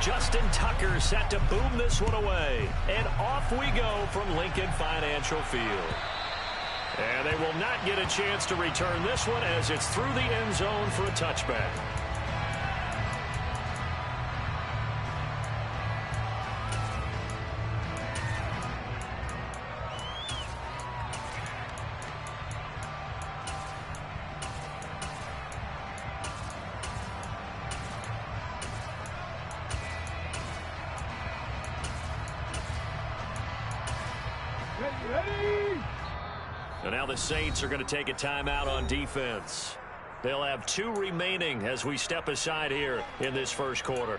Justin Tucker set to boom this one away. And off we go from Lincoln Financial Field. And they will not get a chance to return this one as it's through the end zone for a touchback. And now the Saints are going to take a timeout on defense. They'll have 2 remaining as we step aside here in this first quarter.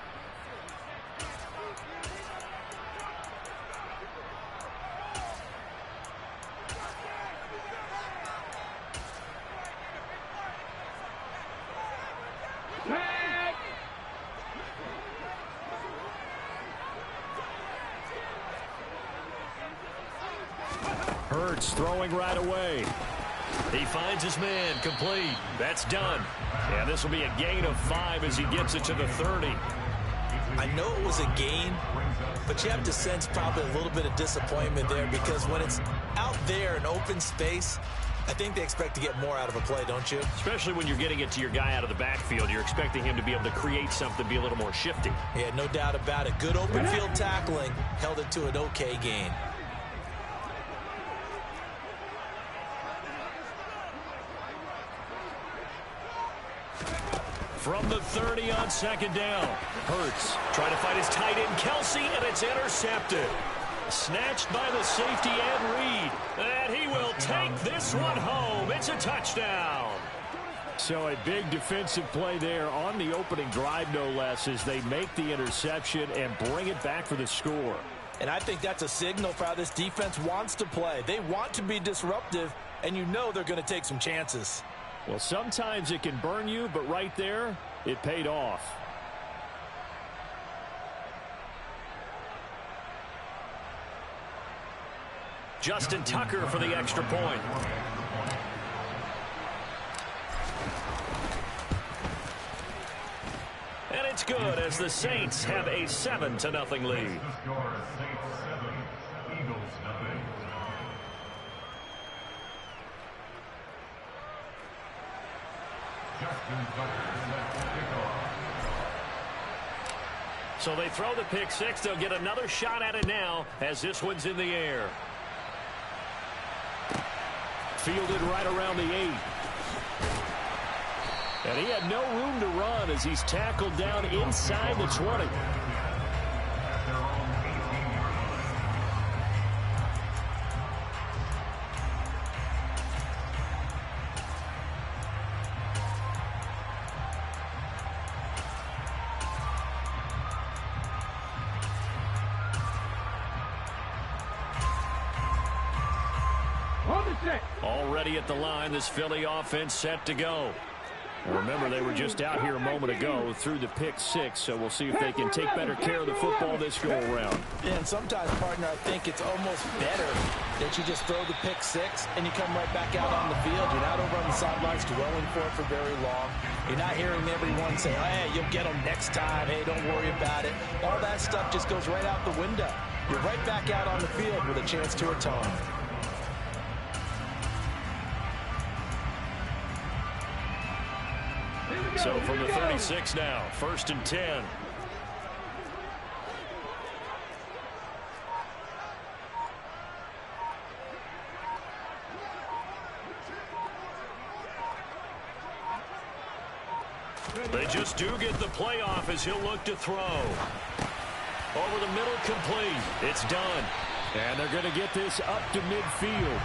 Hurts throwing right away. He finds his man, complete. That's done. And this will be a gain of 5 as he gets it to the 30. I know it was a gain, but you have to sense probably a little bit of disappointment there because when it's out there in open space, I think they expect to get more out of a play, don't you? Especially when you're getting it to your guy out of the backfield. You're expecting him to be able to create something, be a little more shifty. Yeah, no doubt about it. Good open field tackling held it to an okay gain. From the 30 on second down. Hurts trying to fight his tight end, Kelsey, and it's intercepted. Snatched by the safety Ed Reed. And he will take this one home. It's a touchdown. So a big defensive play there on the opening drive, no less, as they make the interception and bring it back for the score. And I think that's a signal for how this defense wants to play. They want to be disruptive, and you know they're going to take some chances. Well, sometimes it can burn you, but right there, it paid off. Justin Tucker for the extra point. And it's good as the Saints have a 7-0 lead. So they throw the pick six. They'll get another shot at it now as this one's in the air. Fielded right around the 8. And he had no room to run as he's tackled down inside the 20. Already at the line, this Philly offense set to go. And remember, they were just out here a moment ago through the pick six, so we'll see if they can take better care of the football this go-around. Yeah, and sometimes, partner, I think it's almost better that you just throw the pick six and you come right back out on the field. You're not over on the sidelines dwelling for it for very long. You're not hearing everyone say, hey, you'll get them next time. Hey, don't worry about it. All that stuff just goes right out the window. You're right back out on the field with a chance to atone. So from the 36 now, 1st and 10. They just do get the playoff as he'll look to throw. Over the middle, complete. It's done. And they're going to get this up to midfield.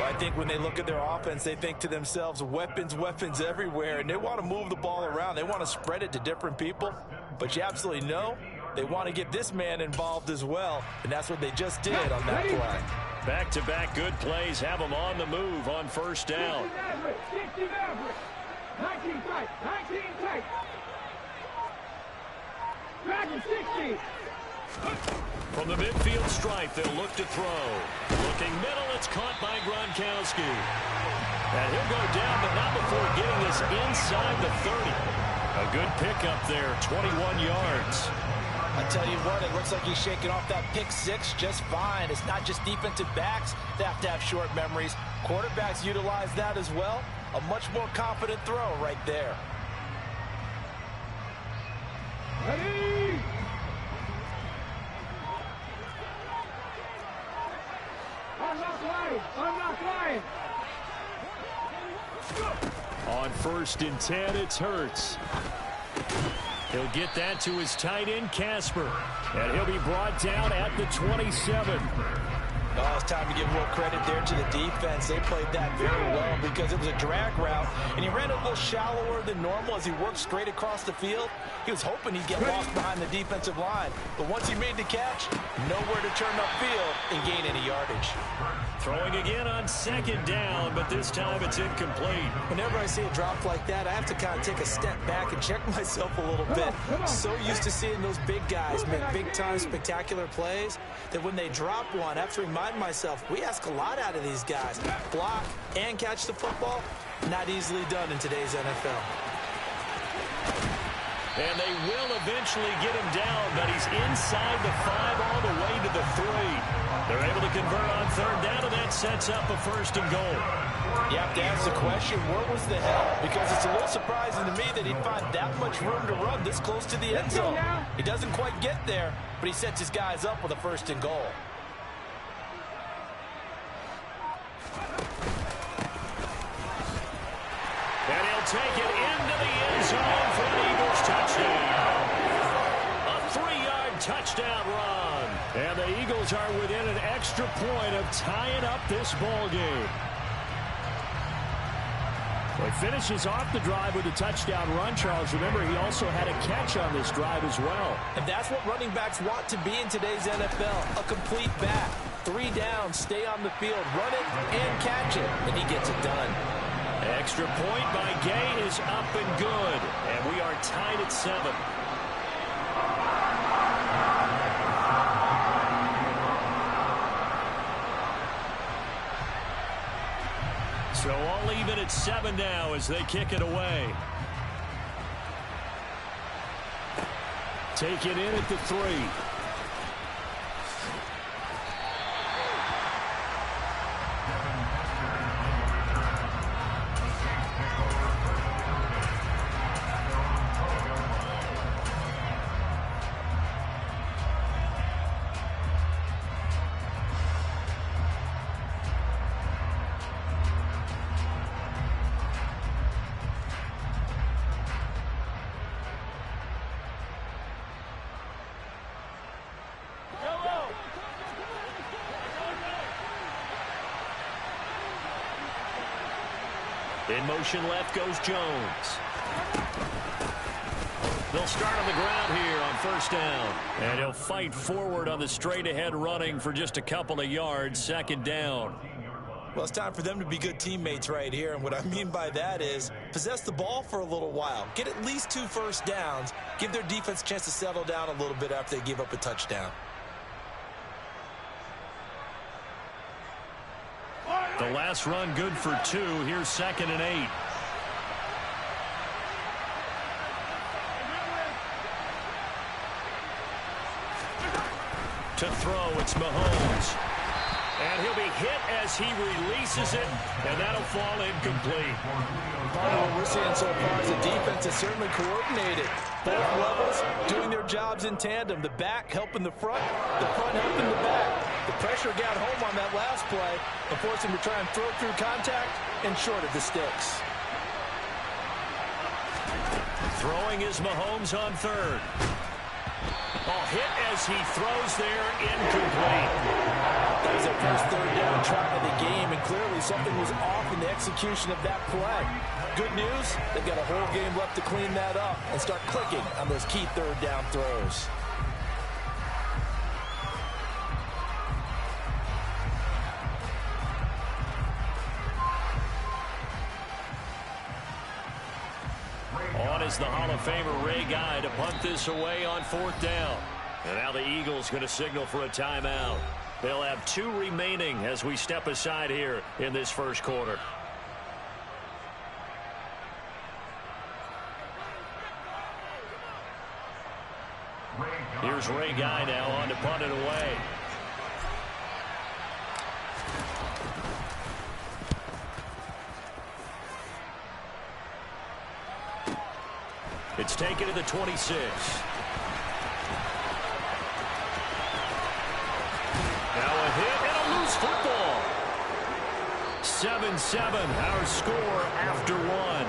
I think when they look at their offense, they think to themselves, weapons, weapons everywhere, and they want to move the ball around. They want to spread it to different people, but you absolutely know they want to get this man involved as well, and that's what they just did on that play. Back-to-back good plays have them on the move on first down. 19 tight, 19 tight. Dragon 60. From the midfield stripe, they'll look to throw. Looking middle, it's caught by Gronkowski. And he'll go down, but not before getting this inside the 30. A good pickup there, 21 yards. I tell you what, it looks like he's shaking off that pick six just fine. It's not just defensive backs that have to have short memories. Quarterbacks utilize that as well. A much more confident throw right there. Ready? I'm not lying. I'm not lying. On 1st and 10, it's Hurts. He'll get that to his tight end, Casper. And he'll be brought down at the 27. Oh, it's time to give a little credit there to the defense. They played that very well because it was a drag route, and he ran a little shallower than normal as he worked straight across the field. He was hoping he'd get lost behind the defensive line, but once he made the catch, nowhere to turn upfield and gain any yardage. Throwing again on 2nd down, but this time it's incomplete. Whenever I see a drop like that, I have to kind of take a step back and check myself a little bit. So used to seeing those big guys make big-time spectacular plays that when they drop one, I have to remind myself, we ask a lot out of these guys. Block and catch the football, not easily done in today's NFL. And they will eventually get him down, but he's inside the 5 all the way to the 3. They're able to convert on 3rd down, and that sets up a 1st and goal. You have to ask the question, where was the help? Because it's a little surprising to me that he'd find that much room to run this close to the end zone. He doesn't quite get there, but he sets his guys up with a 1st and goal. And he'll take it into the end zone for an Eagles touchdown. A 3-yard touchdown run. And the Eagles are within an extra point of tying up this ball game. Well, he finishes off the drive with a touchdown run, Charles. Remember, he also had a catch on this drive as well. And that's what running backs want to be in today's NFL, a complete back. 3 downs, stay on the field, run it, and catch it, and he gets it done. Extra point by Gay is up and good, and we are tied at 7. So all even at 7 now as they kick it away. Take it in at the 3. In motion left goes Jones. They'll start on the ground here on 1st down. And he'll fight forward on the straight-ahead running for just a couple of yards, 2nd down. Well, it's time for them to be good teammates right here. And what I mean by that is possess the ball for a little while. Get at least 2 first downs. Give their defense a chance to settle down a little bit after they give up a touchdown. The last run good for 2. Here's 2nd and 8. To throw, it's Mahomes. And he'll be hit as he releases it, and that'll fall incomplete. Part of what we're seeing so far is the defense is certainly coordinated. Both levels doing their jobs in tandem. The back helping the front helping the back. The pressure got home on that last play and forced him to try and throw through contact and short of the sticks. Throwing is Mahomes on 3rd. Oh, hit as he throws there, incomplete. That was their first 3rd down try of the game, and clearly something was off in the execution of that play. Good news, they've got a whole game left to clean that up and start clicking on those key 3rd down throws. On is the Hall of Famer Ray Guy to punt this away on 4th down. And now the Eagles going to signal for a timeout. They'll have 2 remaining as we step aside here in this first quarter. Here's Ray Guy now on to punt it away. It's taken to the 26. Now a hit and a loose football. 7-7, our score after one.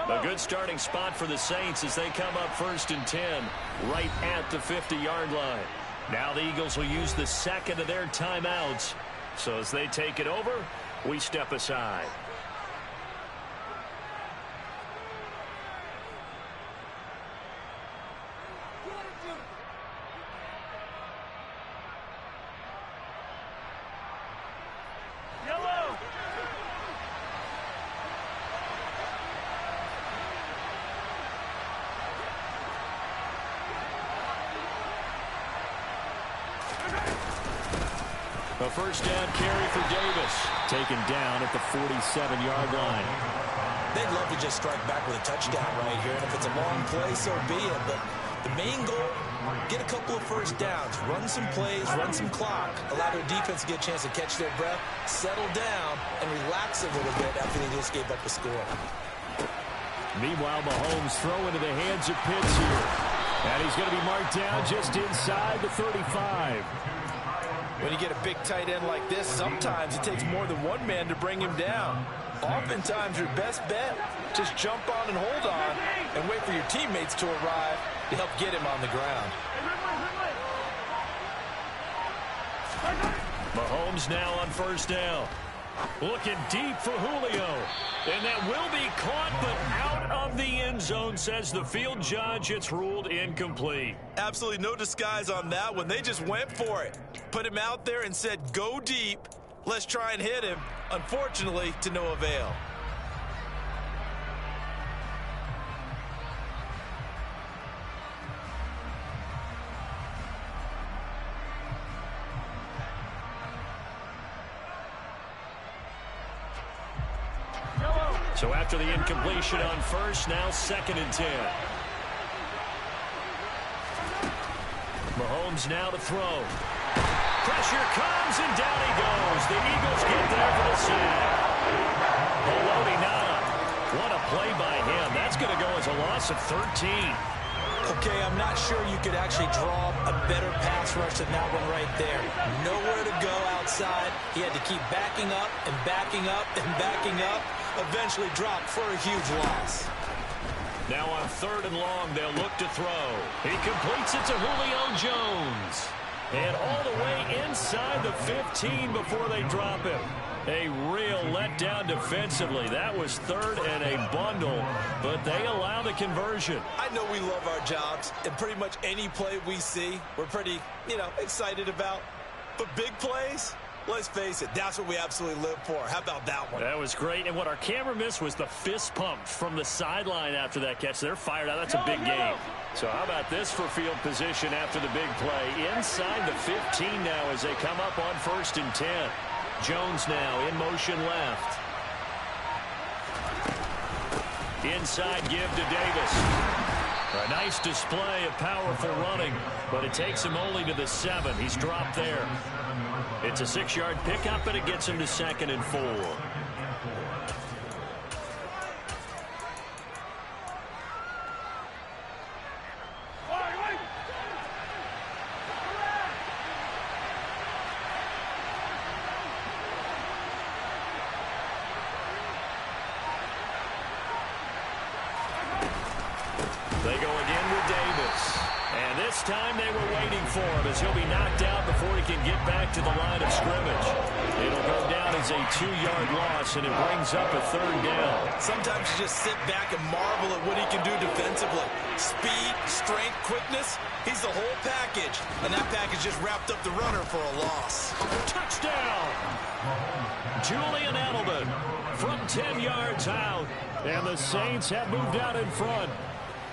A good starting spot for the Saints as they come up 1st and 10, right at the 50-yard line. Now the Eagles will use the second of their timeouts. So as they take it over, we step aside. A first down carry for Davis. Taken down at the 47-yard line. They'd love to just strike back with a touchdown right here. And if it's a long play, so be it. But the main goal, get a couple of first downs. Run some plays, run some clock. Allow their defense to get a chance to catch their breath, settle down, and relax a little bit after they just gave up a score. Meanwhile, Mahomes throw into the hands of Pitts here. And he's going to be marked down just inside the 35. When you get a big tight end like this, sometimes it takes more than one man to bring him down. Oftentimes, your best bet, just jump on and hold on and wait for your teammates to arrive to help get him on the ground. Mahomes now on first down. Looking deep for Julio. And that will be caught, but out of the end zone, says the field judge. It's ruled incomplete. Absolutely no disguise on that one. They just went for it. Put him out there and said, go deep. Let's try and hit him. Unfortunately, to no avail. So after the incompletion on first, now 2nd and 10. Mahomes now to throw. Pressure comes, and down he goes. The Eagles get there for the sack. Haloti Ngata. What a play by him. That's going to go as a loss of 13. Okay, I'm not sure you could actually draw a better pass rush than that one right there. Nowhere to go outside. He had to keep backing up and backing up and backing up. Eventually dropped for a huge loss. Now on 3rd and long, they'll look to throw. He completes it to Julio Jones. And all the way inside the 15 before they drop him. A real letdown defensively. That was 3rd and a bundle, but they allow the conversion. I know we love our jobs, and pretty much any play we see, we're pretty, excited about. But big plays, let's face it, that's what we absolutely live for. How about that one? That was great, and what our camera missed was the fist pump from the sideline after that catch. They're fired out. That's a big game. So how about this for field position after the big play? Inside the 15 now as they come up on 1st and 10. Jones now in motion left. Inside give to Davis. A nice display of powerful running, but it takes him only to the 7. He's dropped there. It's a 6-yard pickup, and it gets him to 2nd and 4. They go again with Davis. And this time they were waiting for him as he'll be knocked out before he can get back to the line of scrimmage. It'll go down as a 2-yard loss, and it brings up a 3rd down. Sometimes you just sit back and marvel at what he can do defensively. Speed, strength, quickness, he's the whole package. And that package just wrapped up the runner for a loss. Touchdown! Julian Edelman from 10 yards out. And the Saints have moved out in front.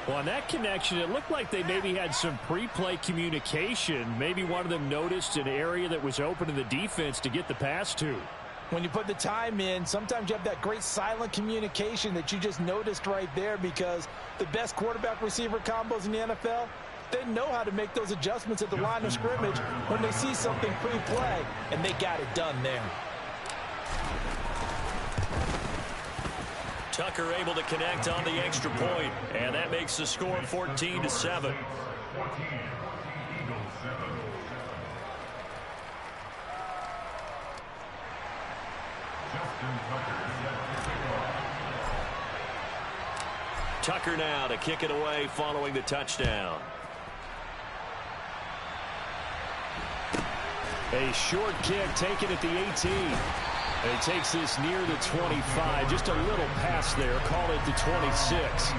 Well, on that connection, it looked like they maybe had some pre-play communication. Maybe one of them noticed an area that was open to the defense to get the pass to. When you put the time in, sometimes you have that great silent communication that you just noticed right there, because the best quarterback-receiver combos in the NFL, they know how to make those adjustments at the line of scrimmage when they see something pre-play, and they got it done there. Tucker able to connect on the extra point, and that makes the score 14-7. Tucker now to kick it away following the touchdown. A short kick taken at the 18. And he takes this near the 25. Just a little pass there. Call it the 26.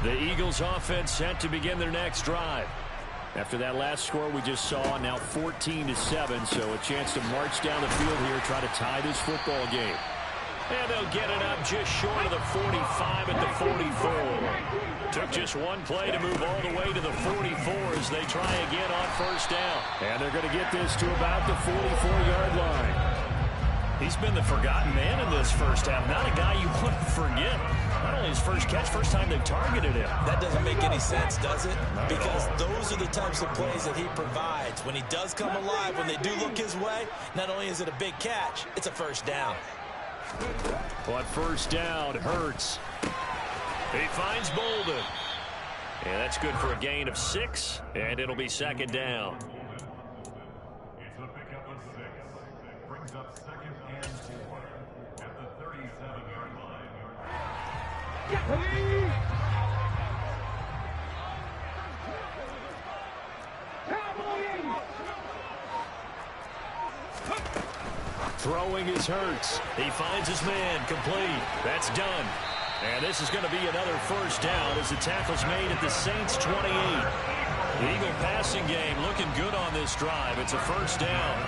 The Eagles offense set to begin their next drive. After that last score we just saw, now 14-7, so a chance to march down the field here, try to tie this football game. And they'll get it up just short of the 45 at the 44. Took just one play to move all the way to the 44 as they try again on first down. And they're going to get this to about the 44-yard line. He's been the forgotten man in this first half. Not a guy you want to forget. Not only his first catch, first time they've targeted him. That doesn't make any sense, does it? Because those are the types of plays that he provides. When he does come alive, when they do look his way, not only is it a big catch, it's a first down. But first down hurts. He finds Bolden. And that's good for a gain of 6, and it'll be second down. It's a pickup of 6. Brings up second and 4 at the 37-yard line. Throwing is Hurts. He finds his man, complete. That's done. And this is going to be another first down as the tackle's made at the Saints 28. The Eagle passing game looking good on this drive. It's a first down.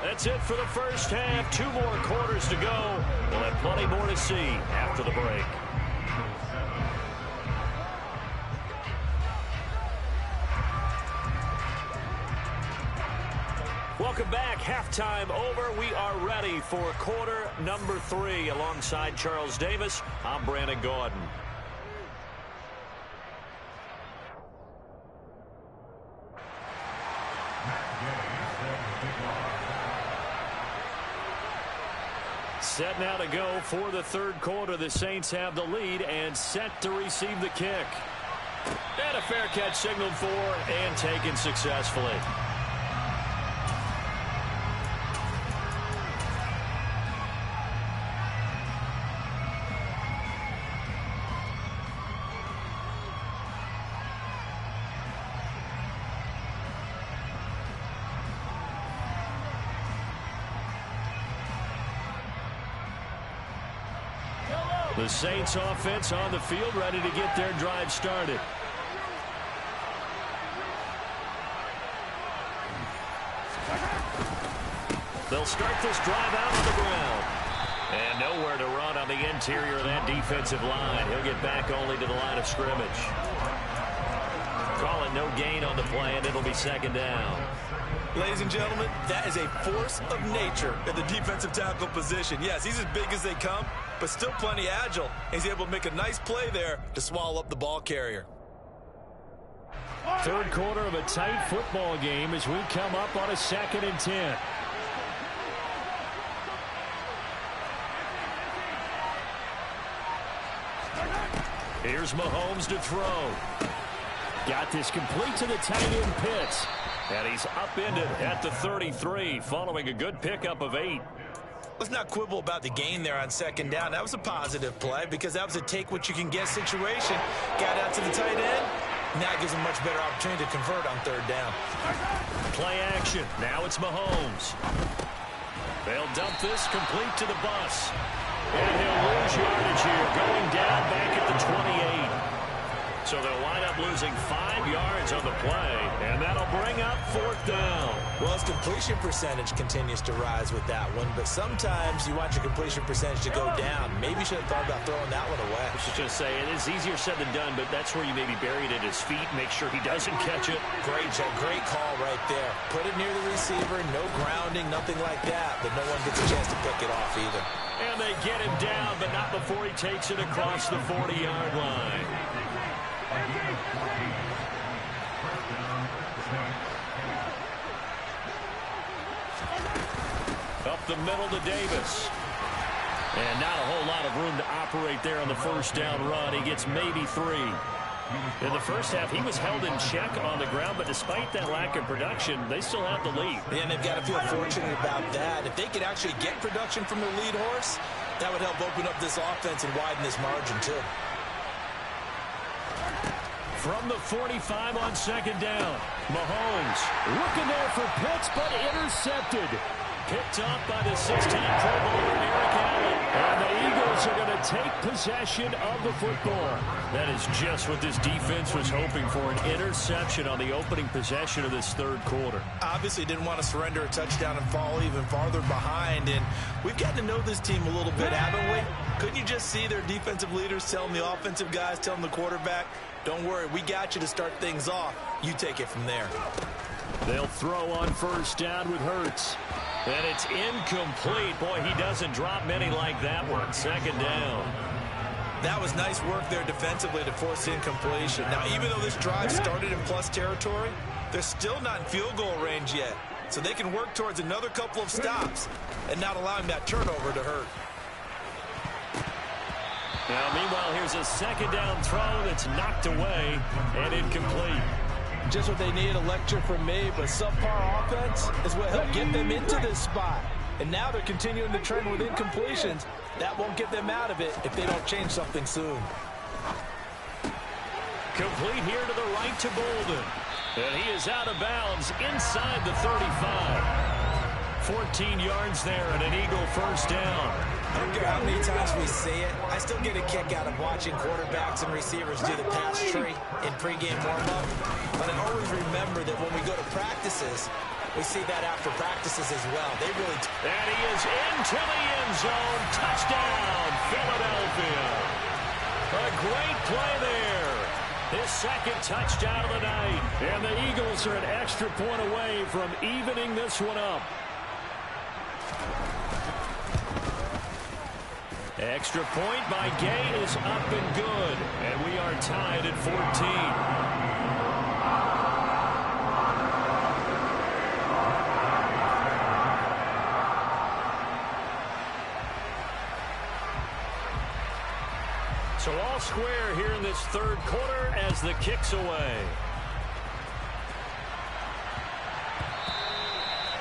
That's it for the first half. 2 more quarters to go. We'll have plenty more to see after the break. Welcome back. Halftime over. We are ready for quarter number 3. Alongside Charles Davis, I'm Brandon Gaudin. Set now to go for the third quarter. The Saints have the lead and set to receive the kick. And a fair catch signaled for and taken successfully. The Saints offense on the field, ready to get their drive started. They'll start this drive out on the ground. And nowhere to run on the interior of that defensive line. He'll get back only to the line of scrimmage. Call it no gain on the play, and it'll be second down. Ladies and gentlemen, that is a force of nature at the defensive tackle position. Yes, he's as big as they come, but still plenty agile. He's able to make a nice play there to swallow up the ball carrier. Third quarter of a tight football game as we come up on a 2nd and 10. Here's Mahomes to throw. Got this complete to the tight end Pitts. And he's upended at the 33 following a good pickup of 8. Let's not quibble about the gain there on second down. That was a positive play because that was a take-what-you-can-get situation. Got out to the tight end. Now it gives him much better opportunity to convert on third down. Play action. Now it's Mahomes. They'll dump this complete to the bus. And he'll lose yardage here, going down back at the 28. So they'll wind up losing 5 yards on the play, and that'll bring up fourth down. Well, his completion percentage continues to rise with that one, but sometimes you want your completion percentage to go down. Maybe you should have thought about throwing that one away. I was just going to say, it is easier said than done, but that's where you maybe bury it at his feet, make sure he doesn't catch it. Great call right there. Put it near the receiver, no grounding, nothing like that, but no one gets a chance to pick it off either. And they get him down, but not before he takes it across the 40-yard line. Up the middle to Davis. And not a whole lot of room to operate there on the first down run. He gets maybe 3. In the first half, he was held in check on the ground, but despite that lack of production, they still have the lead. Yeah, and they've got to feel fortunate about that. If they could actually get production from their lead horse, that would help open up this offense and widen this margin, too. From the 45 on second down, Mahomes looking there for Pitts, but intercepted. Picked up by the 16th Pro Bowler, Eric Allen. And the Eagles are going to take possession of the football. That is just what this defense was hoping for, an interception on the opening possession of this third quarter. Obviously didn't want to surrender a touchdown and fall even farther behind. And we've got to know this team a little bit, haven't we? Couldn't you just see their defensive leaders telling the offensive guys, telling the quarterback, don't worry, we got you to start things off. You take it from there. They'll throw on first down with Hurts. And it's incomplete. Boy, he doesn't drop many like that one. Second down. That was nice work there defensively to force incompletion. Now, even though this drive started in plus territory, they're still not in field goal range yet. So they can work towards another couple of stops and not allowing that turnover to hurt. Now, meanwhile, here's a second down throw that's knocked away and incomplete. Just what they need, a lecture from me, but subpar offense is what helped get them into this spot. And now they're continuing the trend with incompletions. That won't get them out of it if they don't change something soon. Complete here to the right to Bolden. And he is out of bounds inside the 35. 14 yards there and an Eagle first down. I don't care how many times we see it. I still get a kick out of watching quarterbacks and receivers do the pass tree in pregame warm-up. But I always remember that when we go to practices, we see that after practices as well. They really... And he is into the end zone. Touchdown, Philadelphia. A great play there. His second touchdown of the night. And the Eagles are an extra point away from evening this one up. Extra point by Gay is up and good. And we are tied at 14. So all square here in this third quarter as the kick's away.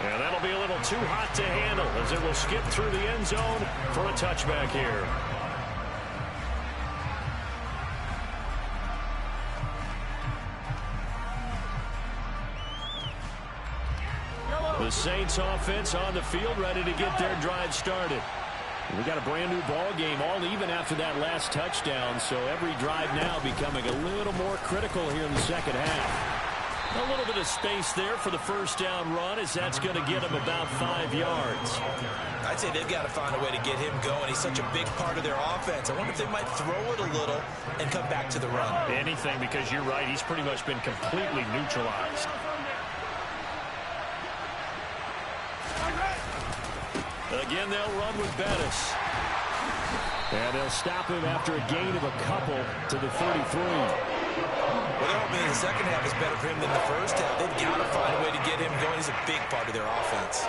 And that'll be a little too hot to handle as it will skip through the end zone for a touchback here. The Saints offense on the field ready to get their drive started. We got a brand new ball game, all even after that last touchdown, so every drive now becoming a little more critical here in the second half. A little bit of space there for the first down run as that's going to get him about 5 yards. I'd say they've got to find a way to get him going. He's such a big part of their offense. I wonder if they might throw it a little and come back to the run. Anything, because you're right. He's pretty much been completely neutralized. Again, they'll run with Bettis. And they'll stop him after a gain of a couple to the 33. Well, they're hoping the second half is better for him than the first half. They've got to find a way to get him going. He's a big part of their offense.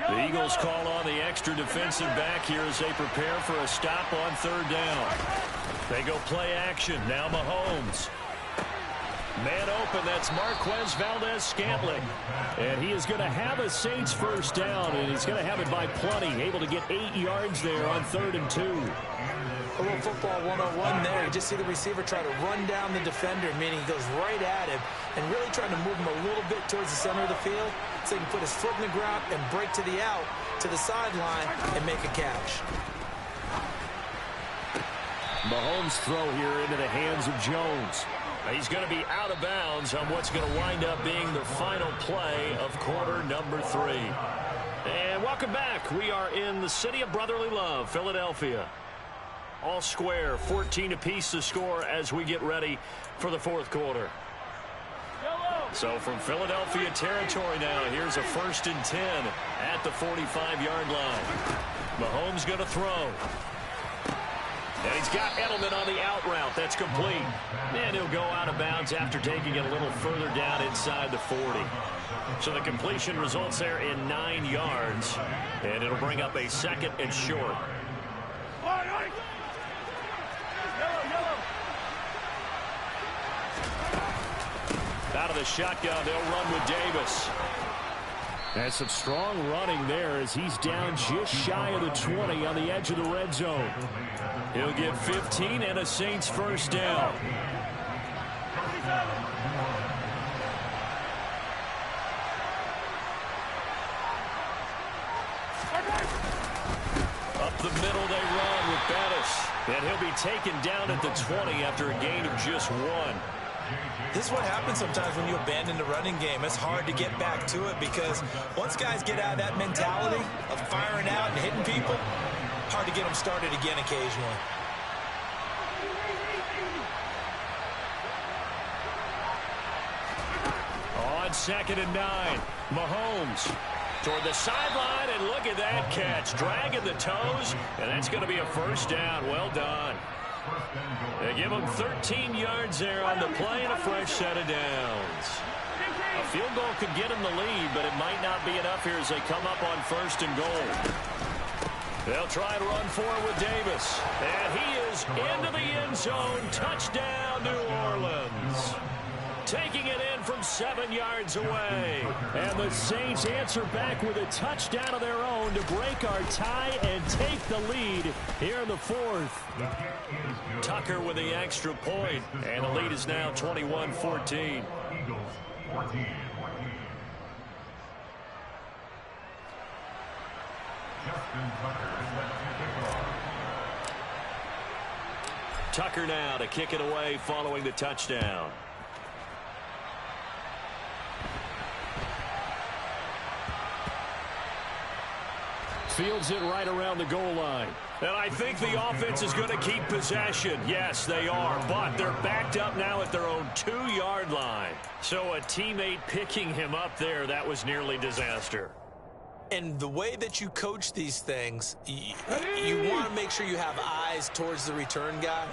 The Eagles call on the extra defensive back here as they prepare for a stop on third down. They go play action. Now Mahomes. Man open, that's Marquez Valdez-Scantling. And he is going to have a Saints first down, and he's going to have it by plenty. Able to get 8 yards there on 3rd and 2. A little football 101 there. You just see the receiver try to run down the defender, meaning he goes right at him and really trying to move him a little bit towards the center of the field so he can put his foot in the ground and break to the out, to the sideline, and make a catch. Mahomes' throw here into the hands of Jones. He's going to be out of bounds on what's going to wind up being the final play of quarter number 3. And welcome back. We are in the city of brotherly love, Philadelphia. All square, 14 apiece to score as we get ready for the 4th quarter. So from Philadelphia territory now, here's a 1st and 10 at the 45-yard line. Mahomes going to throw. And he's got Edelman on the out route. That's complete. And he'll go out of bounds after taking it a little further down inside the 40. So the completion results there in 9 yards. And it'll bring up a 2nd and short. Out of the shotgun, they'll run with Davis. And some strong running there as he's down just shy of the 20 on the edge of the red zone. He'll get 15 and a Saints first down. Up the middle they run with Bettis. And he'll be taken down at the 20 after a gain of just 1. This is what happens sometimes when you abandon the running game. It's hard to get back to it because once guys get out of that mentality of firing out and hitting people, hard to get them started again occasionally. On 2nd and 9, Mahomes toward the sideline, and look at that catch. Dragging the toes, and that's going to be a first down. Well done. They give him 13 yards there on the play and a fresh set of downs. A field goal could get him the lead, but it might not be enough here as they come up on 1st and goal. They'll try and run for it with Davis. And he is into the end zone. Touchdown, New Orleans. Taking it in from 7 yards away. And the Saints answer back with a touchdown of their own to break our tie and take the lead here in the 4th. Tucker with the extra point, and the lead is now 21-14. Tucker now to kick it away following the touchdown. Fields it right around the goal line. And I think the offense is going to keep possession. Yes, they are, but they're backed up now at their own 2-yard line. So a teammate picking him up there, that was nearly disaster. And the way that you coach these things, you want to make sure you have eyes towards the return guy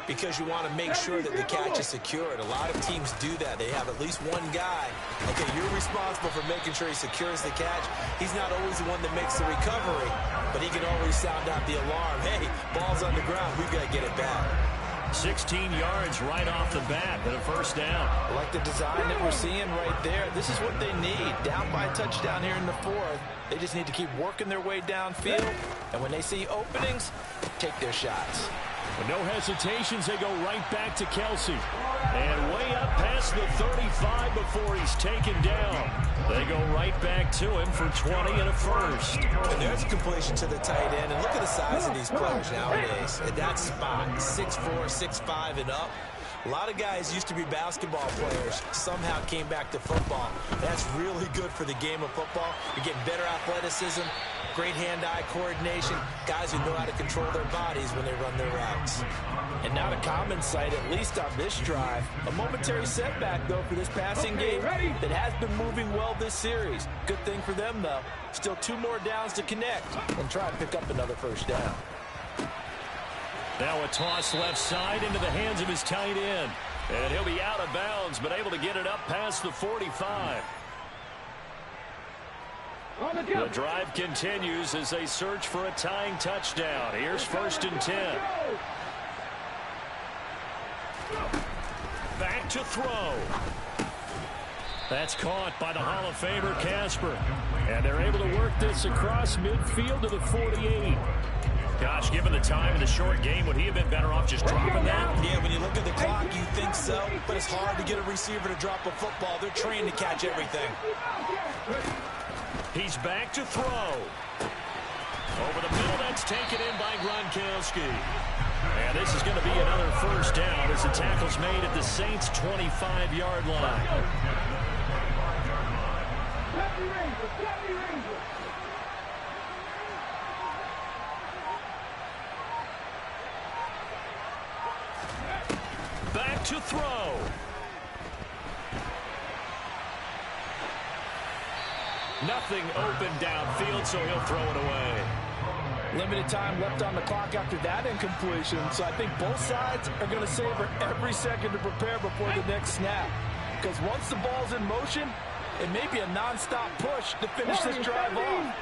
because you want to make sure that the catch is secured. A lot of teams do that. They have at least one guy. Okay, you're responsible for making sure he secures the catch. He's not always the one that makes the recovery, but he can always sound out the alarm. Hey, ball's on the ground. We've got to get it back. 16 yards right off the bat and a first down. I like the design that we're seeing right there. This is what they need. Down by a touchdown here in the 4th. They just need to keep working their way downfield. And when they see openings, take their shots. With no hesitations, they go right back to Kelsey. And way up past the 35 before he's taken down. They go right back to him for 20 and a first. And there's a completion to the tight end. And look at the size of these players nowadays. At that spot, 6'4", 6'5", and up. A lot of guys used to be basketball players, somehow came back to football. That's really good for the game of football. You're getting better athleticism, great hand-eye coordination, guys who know how to control their bodies when they run their routes. And not a common sight, at least on this drive. A momentary setback, though, for this passing game that has been moving well this series. Good thing for them, though. Still 2 more downs to connect and try and pick up another first down. Now a toss left side into the hands of his tight end. And he'll be out of bounds, but able to get it up past the 45. The drive continues as they search for a tying touchdown. Here's 1st and 10. back to throw. That's caught by the Hall of Famer, Casper. And they're able to work this across midfield to the 48. Gosh, given the time in the short game, would he have been better off just dropping that? Yeah, when you look at the clock, you think so. But it's hard to get a receiver to drop a football. They're trained to catch everything. He's back to throw. Over the middle, that's taken in by Gronkowski. And this is going to be another first down as the tackle's made at the Saints' 25-yard line. Back to throw. Nothing open downfield, so he'll throw it away. Limited time left on the clock after that incompletion, so I think both sides are going to savor every second to prepare before the next snap. Because once the ball's in motion, it may be a non-stop push to finish this drive off.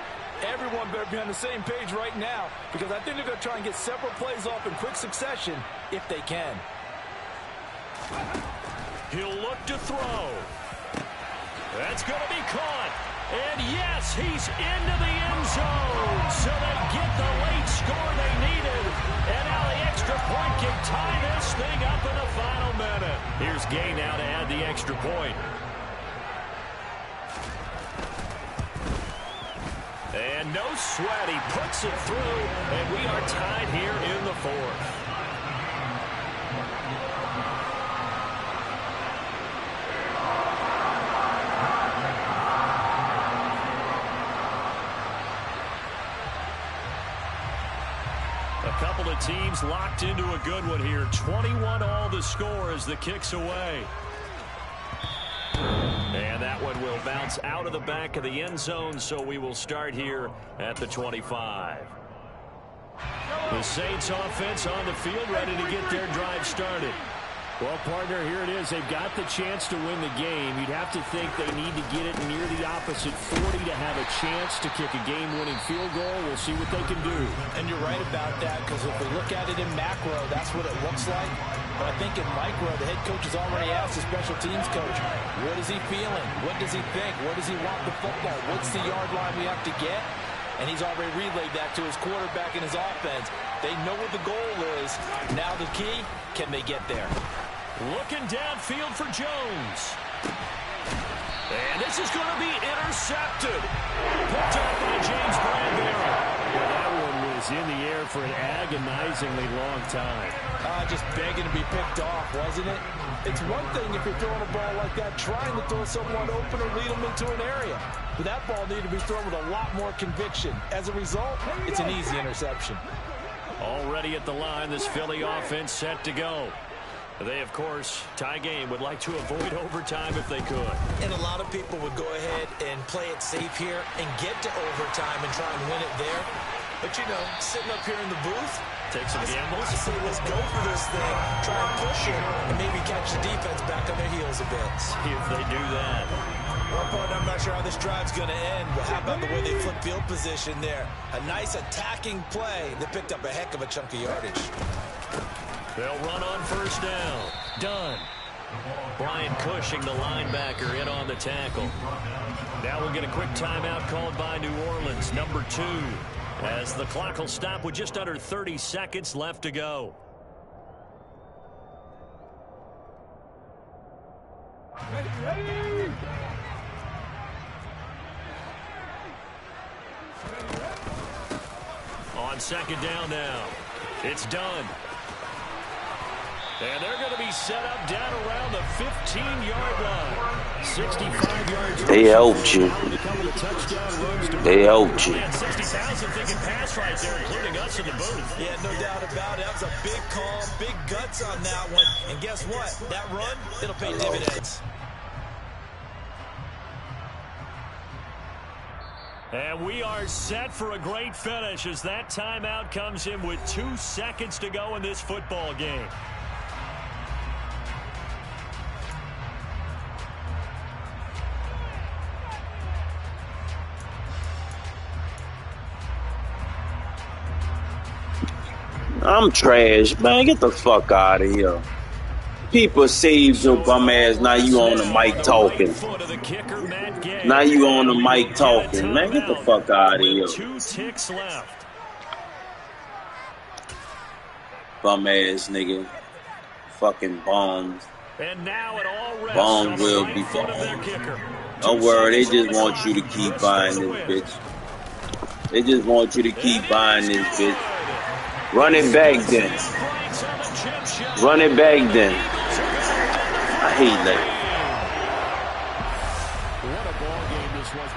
Everyone better be on the same page right now, because I think they're going to try and get several plays off in quick succession if they can. He'll look to throw. That's going to be caught. And yes, he's into the end zone. So they get the late score they needed. And now the extra point can tie this thing up in the final minute. Here's Gay now to add the extra point. And no sweat, he puts it through, and we are tied here in the fourth. A couple of teams locked into a good one here. 21 all the score as the kick's away. And that one will bounce out of the back of the end zone, so we will start here at the 25. The Saints offense on the field, ready to get their drive started. Well, partner, here it is. They've got the chance to win the game. You'd have to think they need to get it near the opposite 40 to have a chance to kick a game-winning field goal. We'll see what they can do. And you're right about that, because if we look at it in macro, that's what it looks like. But I think in micro, the head coach has already asked the special teams coach, what is he feeling? What does he think? Where does he want the football? What's the yard line we have to get? And he's already relayed that to his quarterback and his offense. They know what the goal is. Now the key, can they get there? Looking downfield for Jones. And this is going to be intercepted. Picked up by James Bradbury. Yeah, that one was in the air for an agonizingly long time. Just begging to be picked off, wasn't it? It's one thing if you're throwing a ball like that, trying to throw someone open or lead them into an area. But that ball needed to be thrown with a lot more conviction. As a result, it's an easy interception. Already at the line, this Philly offense set to go. They, of course, tie game, would like to avoid overtime if they could. And a lot of people would go ahead and play it safe here and get to overtime and try and win it there. But, you know, sitting up here in the booth, take some gambles. I say let's go for this thing, try and push it, and maybe catch the defense back on their heels a bit. See if they do that. Well, partner, I'm not sure how this drive's going to end, but how about the way they flip field position there? A nice attacking play. They picked up a heck of a chunk of yardage. They'll run on first down. Done. Brian Cushing, the linebacker, in on the tackle. Now we'll get a quick timeout called by New Orleans, number 2, as the clock will stop with just under 30 seconds left to go. On second down now. It's done. And they're going to be set up down around the 15-yard line. 65 yards. They helped you. They helped you. 60,000 thinking pass right there, including us in the booth. Yeah, no doubt about it. That was a big call, big guts on that one. And guess what? That run, it'll pay dividends. And we are set for a great finish as that timeout comes in with 2 seconds to go in this football game. I'm trash, man. Get the fuck out of here. People saved your bum ass. Now you on the mic talking. Now you on the mic talking. Man, get the fuck out of here. 2 ticks left. Bum ass nigga. Fucking bombs. And now it all rests Bombs will be bombed. Don't worry, they just want you to keep buying this bitch. They just want you to keep buying this bitch. Run it back then. Run it back then. I hate that. What a ball game this was.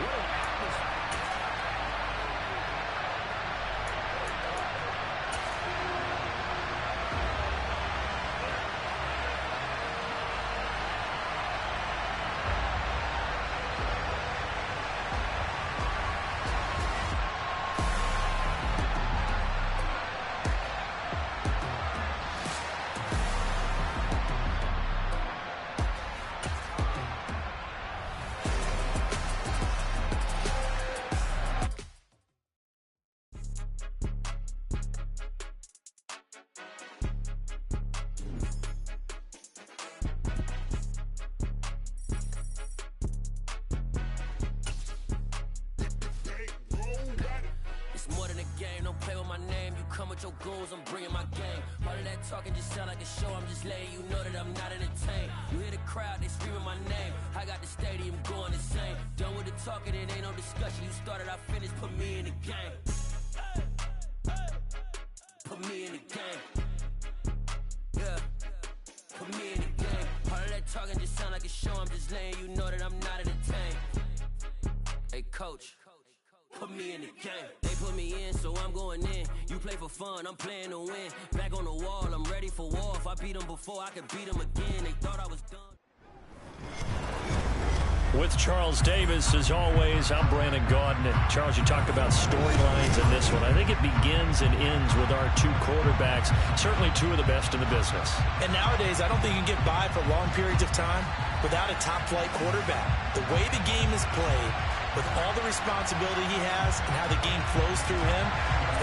Your goals, I'm bringing my game. All of that talking just sound like a show. I'm just letting you know that I'm not entertained. You hear the crowd, they screaming my name. I got the stadium going insane. Done with the talking, it ain't no discussion. You started, I finished, put me in the game. Put me in the game. Yeah. Put me in the game. All of that talking just sound like a show. I'm just letting you know that I'm not entertained. Hey, coach. Put me in the game. They put me in, so I'm going in. You play for fun, I'm playing to win. Back on the wall, I'm ready for war. If I beat them before, I could beat them again. They thought I was done. With Charles Davis, as always, I'm Brandon Gaudin. And Charles, you talked about storylines in this one. I think it begins and ends with our 2 quarterbacks, certainly 2 of the best in the business. And nowadays, I don't think you can get by for long periods of time without a top-flight quarterback. The way the game is played, with all the responsibility he has and how the game flows through him,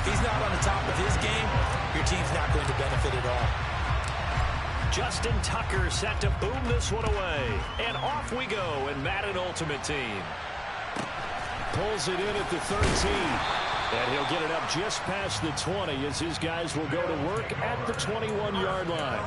if he's not on the top of his game, your team's not going to benefit at all. Justin Tucker set to boom this one away. And off we go in Madden Ultimate Team. Pulls it in at the 13. And he'll get it up just past the 20 as his guys will go to work at the 21-yard line.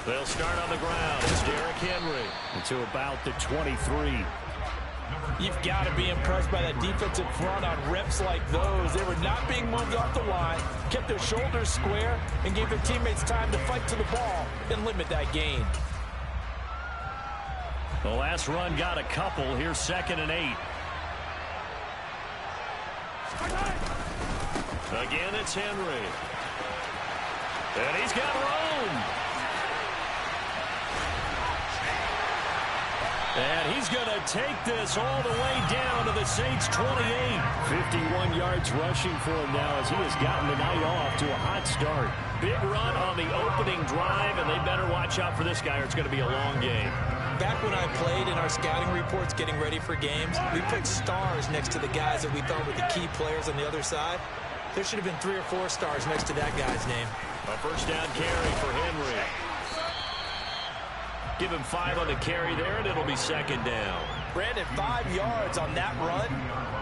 They'll start on the ground. It's Derrick Henry. To about the 23. You've got to be impressed by that defensive front on reps like those. They were not being moved off the line, kept their shoulders square, and gave their teammates time to fight to the ball and limit that gain. The last run got a couple. Here's 2nd and 8. Again, it's Henry. And he's got room. And he's going to take this all the way down to the Saints' 28. 51 yards rushing for him now as he has gotten the night off to a hot start. Big run on the opening drive, and they better watch out for this guy or it's going to be a long game. Back when I played in our scouting reports getting ready for games, we put stars next to the guys that we thought were the key players on the other side. There should have been 3 or 4 stars next to that guy's name. A first down carry for Henry. Give him 5 on the carry there, and it'll be 2nd down. Brandon, 5 yards on that run.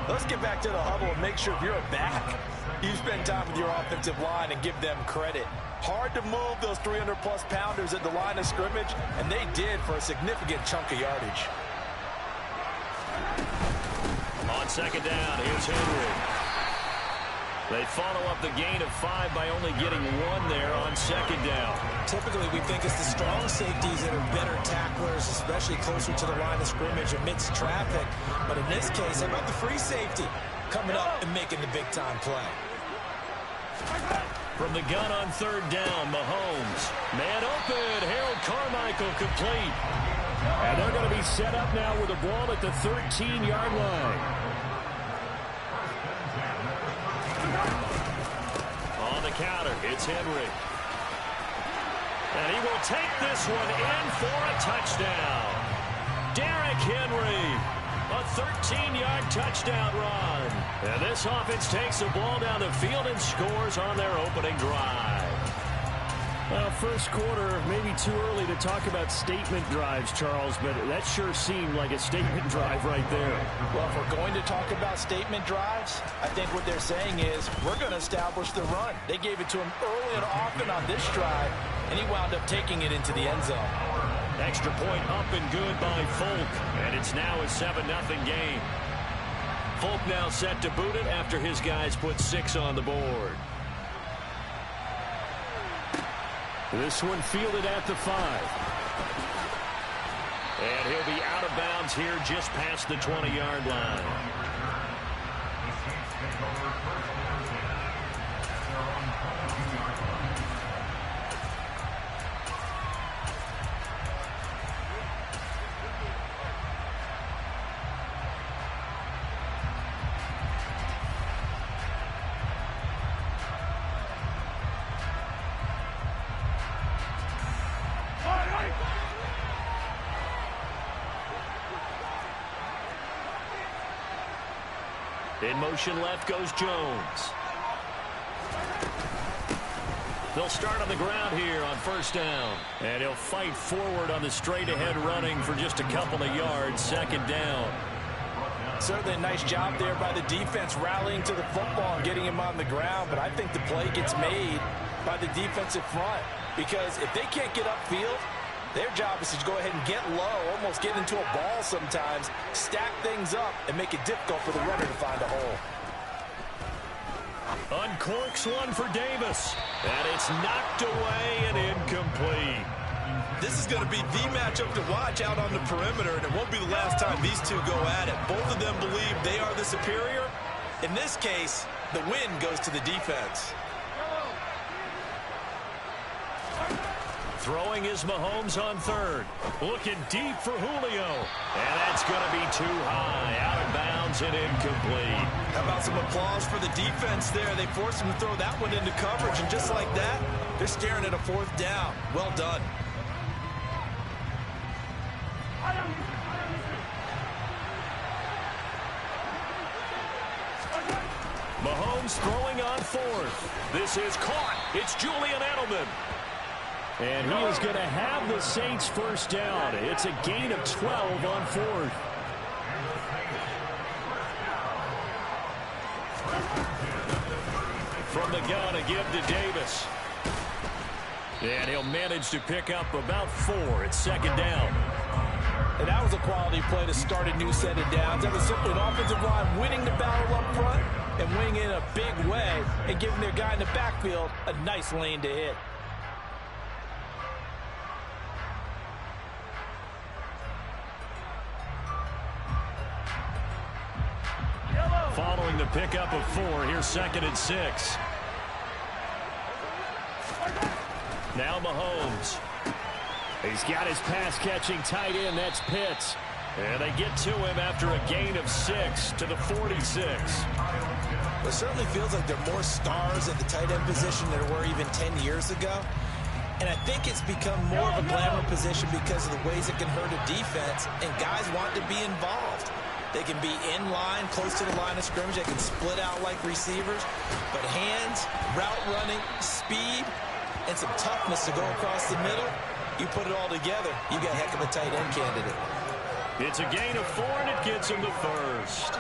Let's get back to the huddle and make sure if you're a back, you spend time with your offensive line and give them credit. Hard to move those 300-plus pounders at the line of scrimmage, and they did for a significant chunk of yardage. On 2nd down, here's Henry. They follow up the gain of 5 by only getting 1 there on second down. Typically, we think it's the strong safeties that are better tacklers, especially closer to the line of scrimmage amidst traffic. But in this case, how about the free safety coming up and making the big-time play? From the gun on third down, Mahomes. Man open, Harold Carmichael complete. And they're going to be set up now with the ball at the 13-yard line. On the counter, it's Henry. And he will take this one in for a touchdown. Derrick Henry, a 13-yard touchdown run. And this offense takes the ball down the field and scores on their opening drive. Well, first quarter, maybe too early to talk about statement drives, Charles, but that sure seemed like a statement drive right there. Well, if we're going to talk about statement drives, I think what they're saying is we're going to establish the run. They gave it to him early and often on this drive, and he wound up taking it into the end zone. Extra point up and good by Folk, and it's now a 7-0 game. Folk now set to boot it after his guys put 6 on the board. This one fielded at the 5. And he'll be out of bounds here just past the 20-yard line. In motion left goes Jones. They'll start on the ground here on first down. And he'll fight forward on the straight-ahead running for just a couple of yards. Second down. Certainly a nice job there by the defense rallying to the football and getting him on the ground. But I think the play gets made by the defensive front. Because if they can't get upfield, their job is to go ahead and get low, almost get into a ball sometimes, stack things up, and make it difficult for the runner to find a hole. Uncorks one for Davis. And it's knocked away and incomplete. This is going to be the matchup to watch out on the perimeter, and it won't be the last time these two go at it. Both of them believe they are the superior. In this case, the win goes to the defense. Throwing is Mahomes on third. Looking deep for Julio. And that's going to be too high. Out of bounds and incomplete. How about some applause for the defense there? They forced him to throw that one into coverage, and just like that, they're staring at a fourth down. Well done. Mahomes throwing on fourth. This is caught. It's Julian Edelman. And he is going to have the Saints first down. It's a gain of 12 on fourth. From the gun, a give to Davis. And he'll manage to pick up about 4. It's second down. And that was a quality play to start a new set of downs. That was simply an offensive line winning the battle up front and winning in a big way and giving their guy in the backfield a nice lane to hit. Following the pickup of 4, here's second and 6. Now Mahomes. He's got his pass-catching tight end. That's Pitts. And they get to him after a gain of 6 to the 46. It certainly feels like there are more stars at the tight end position than there were even 10 years ago. And I think it's become more of a glamour position because of the ways it can hurt a defense, and guys want to be involved. They can be in line, close to the line of scrimmage. They can split out like receivers. But hands, route running, speed, and some toughness to go across the middle, you put it all together, you got a heck of a tight end candidate. It's a gain of 4, and it gets him to first.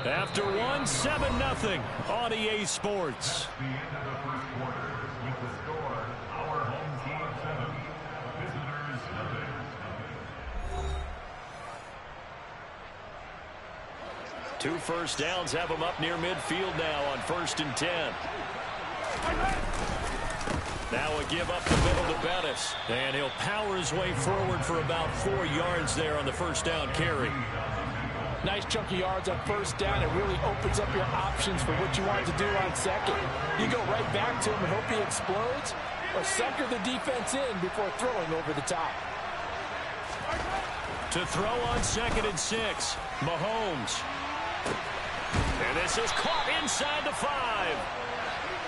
After 1, 7-0 on EA Sports. The end of the first quarter with the score, our home team 7, visitors nothing. 2 first downs have him up near midfield now on 1st and 10. Now a give up the middle to Bettis. And he'll power his way forward for about 4 yards there on the first down carry. Nice chunky yards on first down. It really opens up your options for what you want to do on second. You go right back to him and hope he explodes, or sucker the defense in before throwing over the top. To throw on 2nd and 6, Mahomes. And this is caught inside the 5.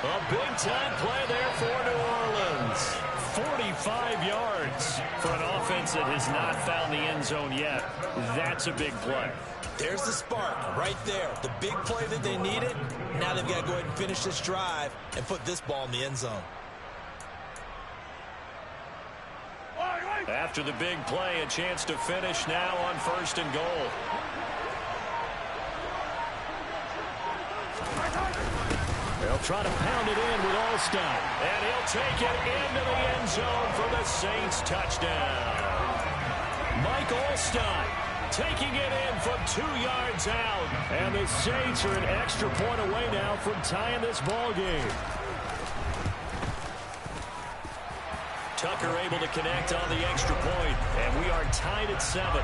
A big-time play there for New Orleans. 45 yards for an offense that has not found the end zone yet. That's a big play. There's the spark right there. The big play that they needed. Now they've got to go ahead and finish this drive and put this ball in the end zone. After the big play, a chance to finish now on 1st and goal. They'll try to pound it in with Alstott. And he'll take it into the end zone for the Saints touchdown. Mike Alstott taking it in from 2 yards out. And the Saints are an extra point away now from tying this ball game. Tucker able to connect on the extra point, and we are tied at 7.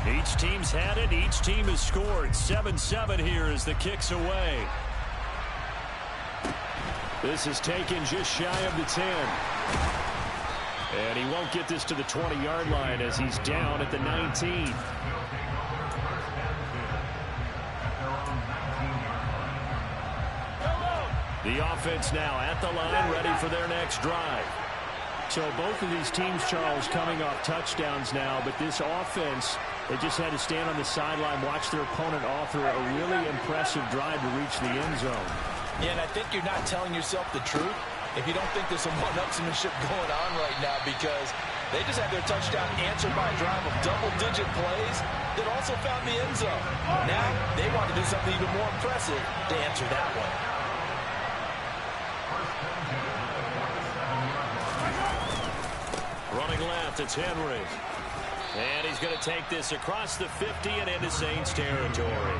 Each team's had it. Each team has scored. 7-7 here as the kick's away. This is taken just shy of the 10. And he won't get this to the 20-yard line as he's down at the 19. The offense now at the line, ready for their next drive. So both of these teams, Charles, coming off touchdowns now, but this offense, they just had to stand on the sideline, watch their opponent author a really impressive drive to reach the end zone. Yeah, and I think you're not telling yourself the truth if you don't think there's some one-upsmanship going on right now, because they just had their touchdown answered by a drive of double-digit plays that also found the end zone. Now they want to do something even more impressive to answer that one. Running left, it's Henry. And he's going to take this across the 50 and into Saints territory.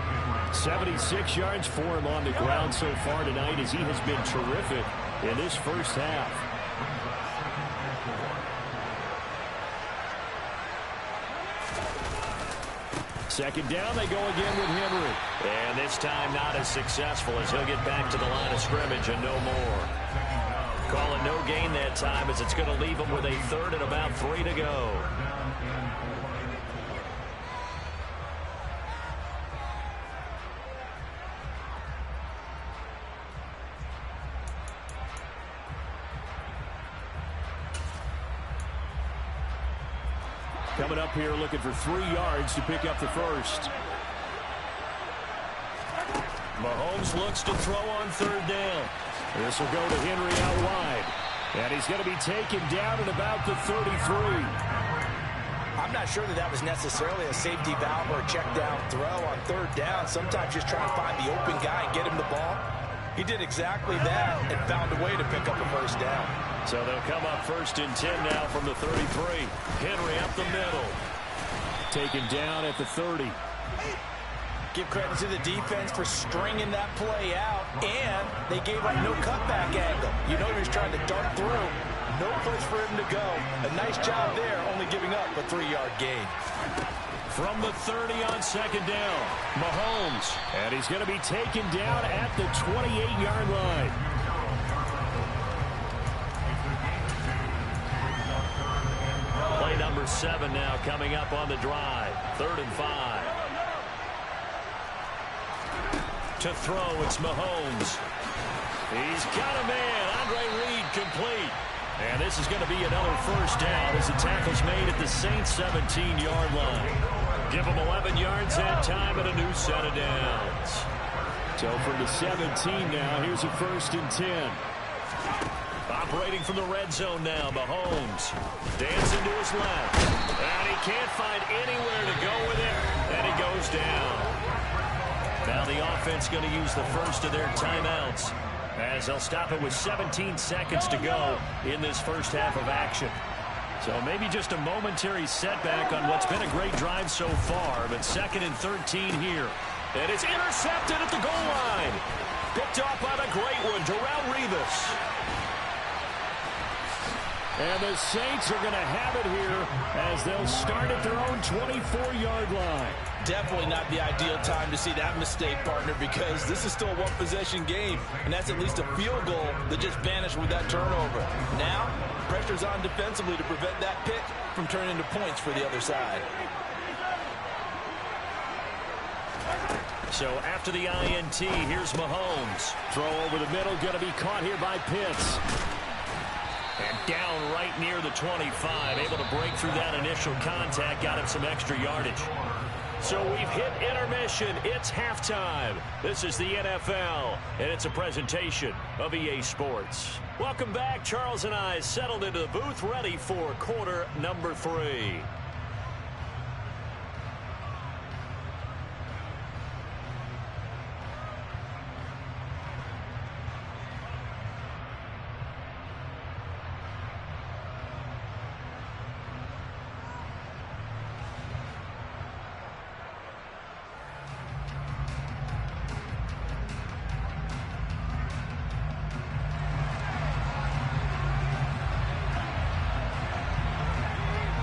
76 yards for him on the ground so far tonight, as he has been terrific in this first half. Second down, they go again with Henry. And this time not as successful, as he'll get back to the line of scrimmage and no more. Calling no gain that time, as it's going to leave him with a 3rd and about 3 to go. Coming up here looking for 3 yards to pick up the first. Mahomes looks to throw on 3rd down. This will go to Henry out wide. And he's going to be taken down at about the 33. I'm not sure that was necessarily a safety valve or a check down throw on 3rd down. Sometimes just trying to find the open guy and get him the ball. He did exactly that and found a way to pick up a first down. So they'll come up 1st and 10 now from the 33. Henry up the middle. Taken down at the 30. Give credit to the defense for stringing that play out, and they gave up no cutback angle. You know he was trying to dart through. No place for him to go. A nice job there, only giving up a 3-yard gain. From the 30 on 2nd down, Mahomes. And he's going to be taken down at the 28-yard line. Play number 7 now coming up on the drive. 3rd and 5. To throw, it's Mahomes. He's got a man. Andre Reed complete. And this is going to be another first down as the tackle's made at the Saints 17-yard line. Give them 11 yards that time and a new set of downs. So from the 17 now, here's a 1st and 10. Operating from the red zone now, Mahomes. Dancing to his left. And he can't find anywhere to go with it. And he goes down. Now the offense going to use the first of their timeouts, as they'll stop it with 17 seconds to go in this first half of action. So maybe just a momentary setback on what's been a great drive so far, but 2nd and 13 here. And it's intercepted at the goal line. Picked off by the great one, Darrelle Revis. And the Saints are going to have it here as they'll start at their own 24-yard line. Definitely not the ideal time to see that mistake, partner, because this is still a one-possession game, and that's at least a field goal that just vanished with that turnover. Now, pressure's on defensively to prevent that pick from turning into points for the other side. So after the INT, here's Mahomes. Throw over the middle, going to be caught here by Pitts. And down right near the 25, able to break through that initial contact, got him some extra yardage. So we've hit intermission. It's halftime. This is the NFL, and it's a presentation of EA Sports. Welcome back. Charles and I settled into the booth, ready for quarter number 3.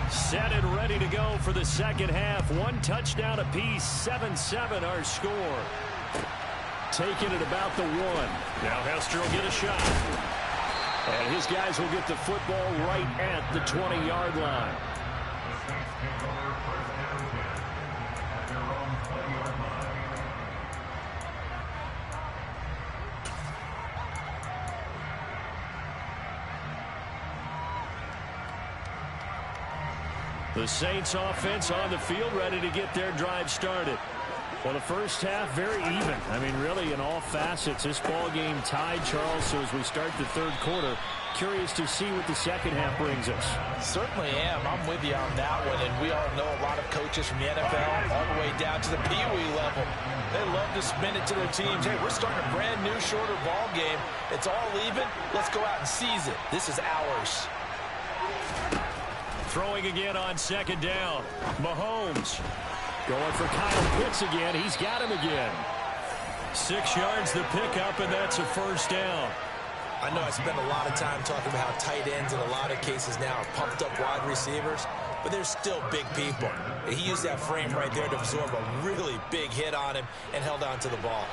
Set and ready to go for the second half. 1 touchdown apiece, 7-7 our score. Taking it about the 1. Now Hester will get a shot. And his guys will get the football right at the 20-yard line. The Saints offense on the field, ready to get their drive started. Well, the first half, very even. I mean, really, in all facets, this ball game tied, Charles. So as we start the third quarter, curious to see what the second half brings us. Certainly am. I'm with you on that one. And we all know a lot of coaches from the NFL all the way down to the Pee-wee level. They love to spin it to their teams. Hey, we're starting a brand new, shorter ball game. It's all even. Let's go out and seize it. This is ours. Throwing again on second down. Mahomes. Going for Kyle Pitts again. He's got him again. 6 yards the pickup, and that's a first down. I know I spend a lot of time talking about how tight ends in a lot of cases now are pumped up wide receivers, but they're still big people. He used that frame right there to absorb a really big hit on him and held on to the ball.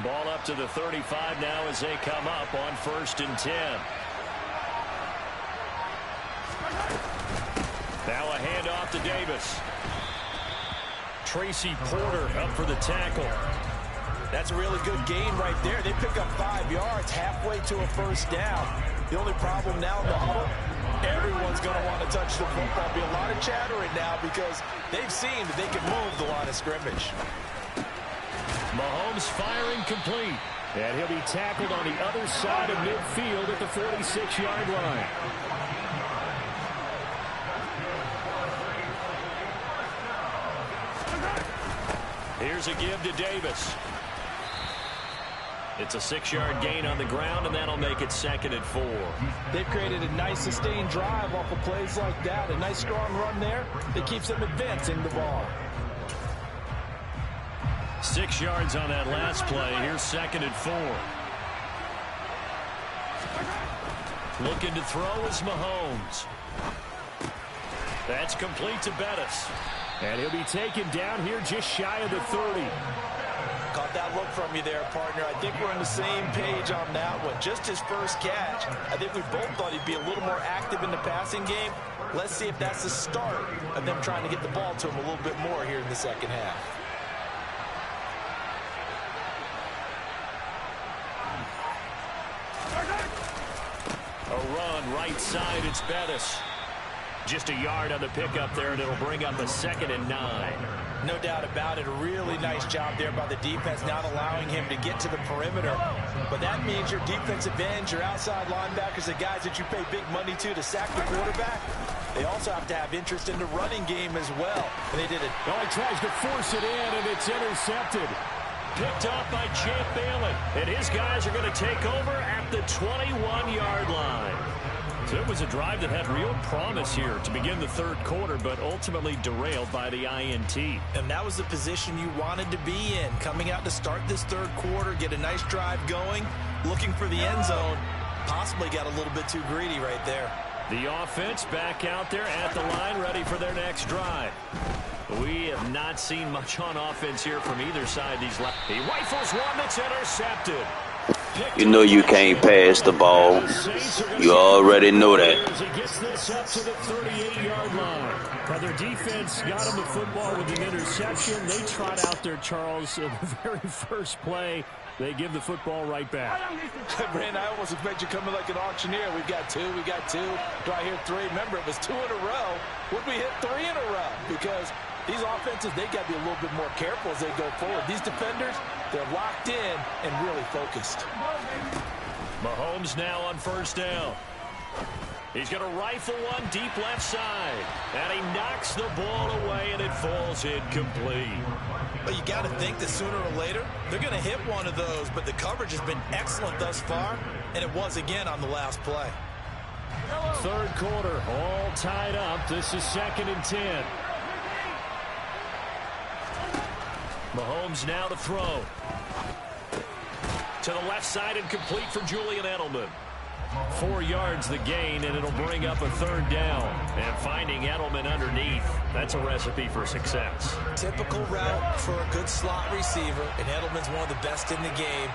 Ball up to the 35 now as they come up on 1st and 10. Now a handoff to Davis. Tracy Porter up for the tackle. That's a really good gain right there. They pick up 5 yards halfway to a first down. The only problem now in the huddle, everyone's going to want to touch the football. Be a lot of chattering now because they've seen that they can move the line of scrimmage. Mahomes firing complete. And he'll be tackled on the other side of midfield at the 46-yard line. Here's a give to Davis. It's a 6-yard gain on the ground, and that'll make it 2nd and 4. They've created a nice sustained drive off of plays like that. A nice strong run there that keeps them advancing the ball. 6 yards on that last play. Here's 2nd and 4. Looking to throw is Mahomes. That's complete to Bettis. And he'll be taken down here just shy of the 30. Caught that look from you there, partner. I think we're on the same page on that one. Just his first catch. I think we both thought he'd be a little more active in the passing game. Let's see if that's the start of them trying to get the ball to him a little bit more here in the second half. A run right side, it's Bettis. Just a yard on the pickup there, and it'll bring up a 2nd and 9. No doubt about it. A really nice job there by the defense, not allowing him to get to the perimeter. But that means your defensive ends, your outside linebackers, the guys that you pay big money to sack the quarterback, they also have to have interest in the running game as well. And they did it. Oh, he tries to force it in, and it's intercepted. picked off by Champ Bailey. And his guys are going to take over at the 21-yard line. So it was a drive that had real promise here to begin the third quarter, but ultimately derailed by the INT. And that was the position you wanted to be in, coming out to start this third quarter, get a nice drive going, looking for the end zone. Possibly got a little bit too greedy right there. The offense back out there at the line, ready for their next drive. We have not seen much on offense here from either side. He rifles one that's intercepted. You know you can't pass the ball. You already know that. He gets this up to the 38-yard line. Now their defense got him the football with an interception. They trot out there, Charles, in the very first play. They give the football right back. Brandon, I almost expect you coming like an auctioneer. We've got two. We got two. Do I hear three? Remember, it was 2 in a row. Would we hit 3 in a row? Because these offenses, they got to be a little bit more careful as they go forward. These defenders, they're locked in and really focused. Mahomes now on first down. He's going to rifle one deep left side. And he knocks the ball away, and it falls incomplete. But you got to think that sooner or later, they're going to hit one of those. But the coverage has been excellent thus far, and it was again on the last play. Third quarter, all tied up. This is 2nd and 10. Mahomes now to throw. To the left side and complete for Julian Edelman. 4 yards the gain, and it'll bring up a third down. And finding Edelman underneath, that's a recipe for success. Typical route for a good slot receiver, and Edelman's one of the best in the game.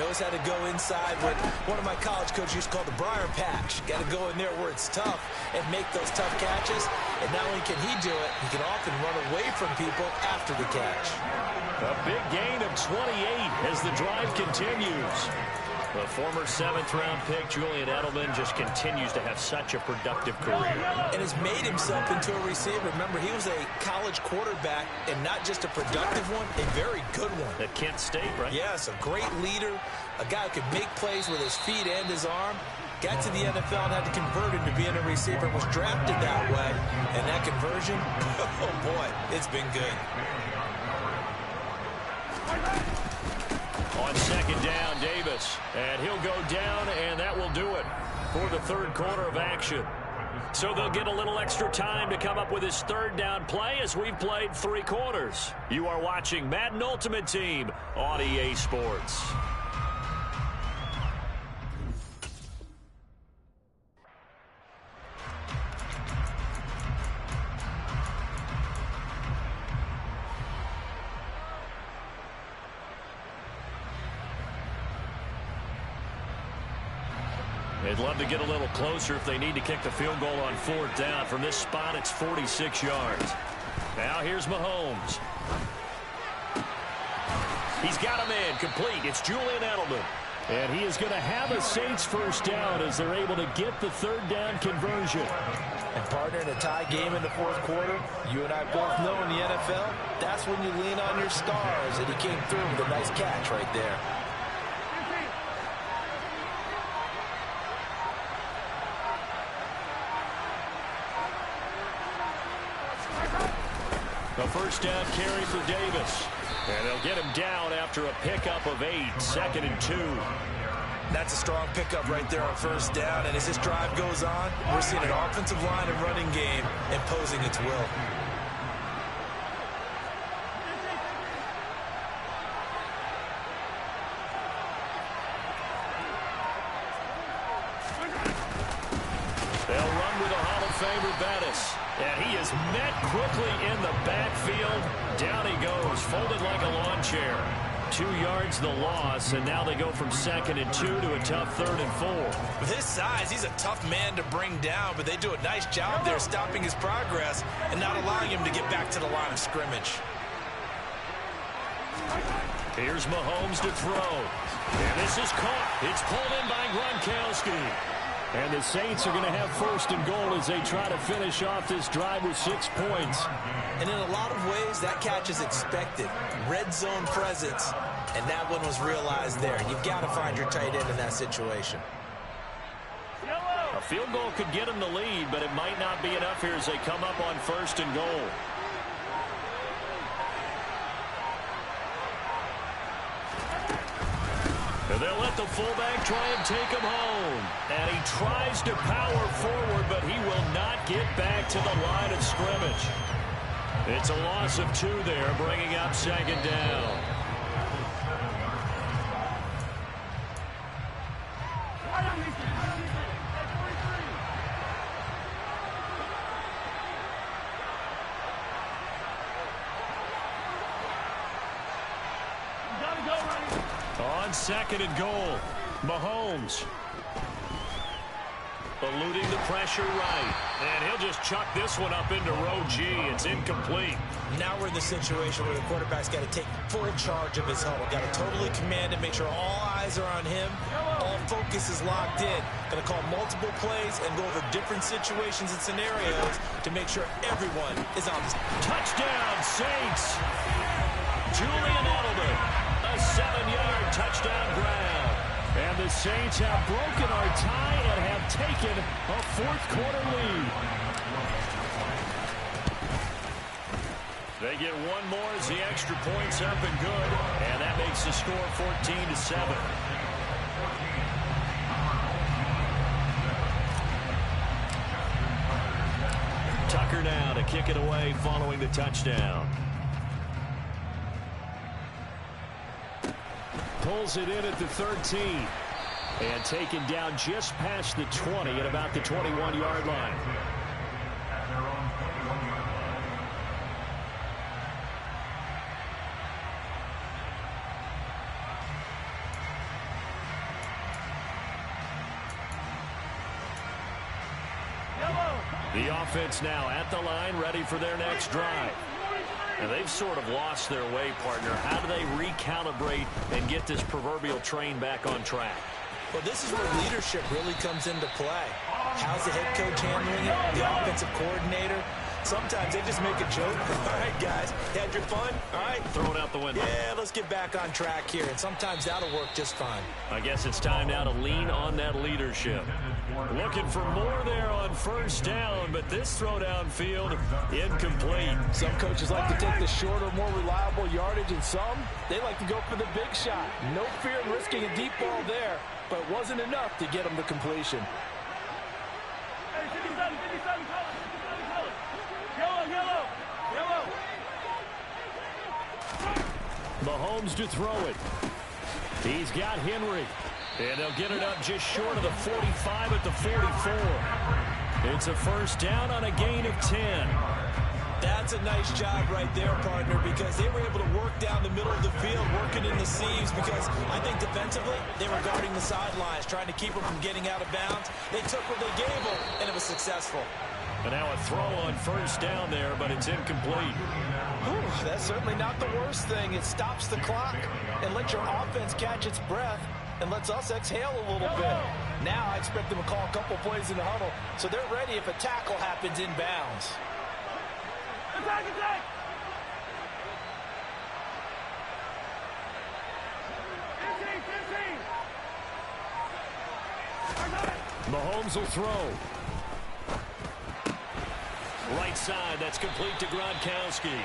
Knows how to go inside what one of my college coaches used to call the briar patch. Got to go in there where it's tough and make those tough catches. And not only can he do it, he can often run away from people after the catch. A big gain of 28 as the drive continues. The former 7th-round pick, Julian Edelman, just continues to have such a productive career. And has made himself into a receiver. Remember, he was a college quarterback, and not just a productive one, a very good one. At Kent State, right? Yes, a great leader, a guy who could make plays with his feet and his arm. Got to the NFL and had to convert into being a receiver, was drafted that way. And that conversion, oh boy, it's been good. On second down, Davis. And he'll go down, and that will do it for the third quarter of action. So they'll get a little extra time to come up with his third down play as we've played 3 quarters. You are watching Madden Ultimate Team on EA Sports. They'd love to get a little closer if they need to kick the field goal on 4th down. From this spot, it's 46 yards. Now here's Mahomes. He's got him in, complete. It's Julian Edelman. And he is going to have a Saints first down as they're able to get the third down conversion. And partner, in a tie game in the fourth quarter, you and I both know in the NFL, that's when you lean on your stars. And he came through with a nice catch right there. A first down carry for Davis. And they'll get him down after a pickup of 8, 2nd and 2. That's a strong pickup right there on first down. And as this drive goes on, we're seeing an offensive line and running game imposing its will. They'll run with a Hall of Famer, Bettis. And he is met quickly in the backfield. Down he goes, folded like a lawn chair. 2 yards the loss, and now they go from 2nd and 2 to a tough 3rd and 4. With his size, he's a tough man to bring down, but they do a nice job there stopping his progress and not allowing him to get back to the line of scrimmage. Here's Mahomes to throw. And this is caught. It's pulled in by Gronkowski. And the Saints are going to have 1st and goal as they try to finish off this drive with 6 points. And in a lot of ways, that catch is expected. Red zone presence, and that one was realized there. You've got to find your tight end in that situation. A field goal could get them the lead, but it might not be enough here as they come up on 1st and goal. And they'll let the fullback try and take him home. And he tries to power forward, but he will not get back to the line of scrimmage. It's a loss of 2 there, bringing up second down. On second and goal, Mahomes eluding the pressure right. And he'll just chuck this one up into row G. It's incomplete. Now we're in the situation where the quarterback's got to take full charge of his huddle. Got to totally command it, make sure all eyes are on him. All focus is locked in. Going to call multiple plays and go over different situations and scenarios to make sure everyone is on this. Touchdown, Saints. Julian Edelman, a 7-yard touchdown grab. And the Saints have broken our tie and have taken a fourth-quarter lead. They get one more as the extra point's up and good. And that makes the score 14-7. Tucker now to kick it away following the touchdown. Pulls it in at the 13. And taken down just past the 20 at about the 21-yard line. The offense now at the line, ready for their next drive. And they've sort of lost their way, partner. How do they recalibrate and get this proverbial train back on track? Well, this is where leadership really comes into play. How's the head coach handling it? The offensive coordinator? Sometimes they just make a joke. All right, guys, had your fun? All right. Throw it out the window. Yeah, let's get back on track here. And sometimes that'll work just fine. I guess it's time now to lean on that leadership. Looking for more there on first down, but this throw downfield incomplete. Some coaches like to take the shorter, more reliable yardage, and some, they like to go for the big shot. No fear in risking a deep ball there, but it wasn't enough to get them to completion. Mahomes to throw it. He's got Henry. And they'll get it up just short of the 45 at the 44. It's a first down on a gain of 10. That's a nice job right there, partner, because they were able to work down the middle of the field, working in the seams, because I think defensively they were guarding the sidelines, trying to keep them from getting out of bounds. They took what they gave them, and it was successful. And now a throw on first down there, but it's incomplete. Whew, that's certainly not the worst thing. It stops the clock and lets your offense catch its breath and lets us exhale a little bit. Now I expect them to call a couple plays in the huddle, so they're ready if a tackle happens inbounds. Attack, attack! Mahomes will throw. Right side, that's complete to Gronkowski.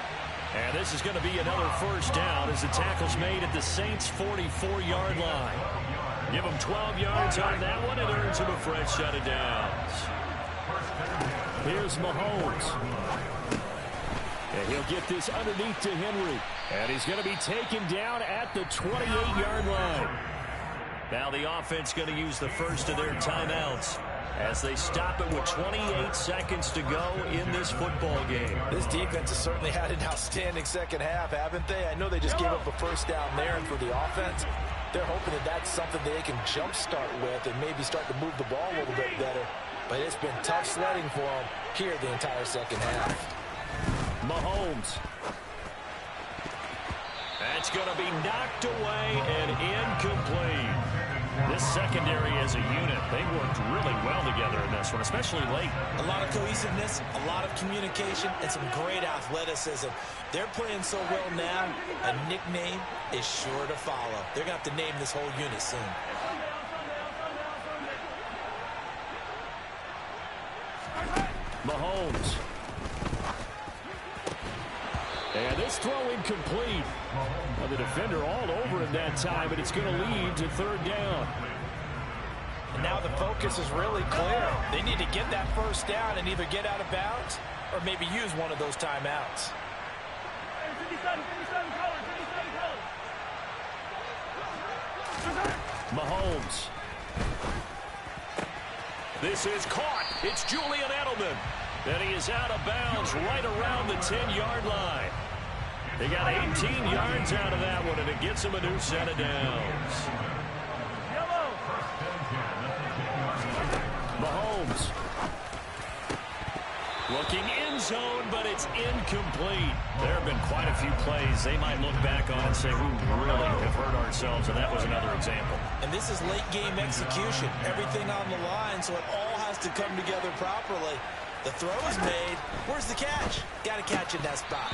And this is going to be another first down as the tackle's made at the Saints' 44-yard line. Give him 12 yards on that one. It earns him a fresh set of downs. Here's Mahomes. And he'll get this underneath to Henry. And he's going to be taken down at the 28-yard line. Now the offense going to use the first of their timeouts as they stop it with 28 seconds to go in this football game. This defense has certainly had an outstanding second half, haven't they? I know they just gave up a first down there, and for the offense, they're hoping that that's something they can jumpstart with and maybe start to move the ball a little bit better. But it's been tough sledding for them here the entire second half. Mahomes. That's going to be knocked away and incomplete. This secondary as a unit, they worked really well together in this one, especially late. A lot of cohesiveness, a lot of communication, and some great athleticism. They're playing so well now, a nickname is sure to follow. They're going to have to name this whole unit soon. Mahomes. And this This throw incomplete. Well, the defender all over him that time, and it's going to lead to third down. And now the focus is really clear. They need to get that first down and either get out of bounds or maybe use one of those timeouts. Mahomes. This is caught. It's Julian Edelman. And he is out of bounds right around the 10-yard line. They got 18 yards out of that one, and it gets them a new set of downs. Mahomes. Looking end zone, but it's incomplete. There have been quite a few plays they might look back on and say, we really have hurt ourselves, and that was another example. And this is late game execution. Everything on the line, so it all has to come together properly. The throw is made. Where's the catch? Got to catch in that spot.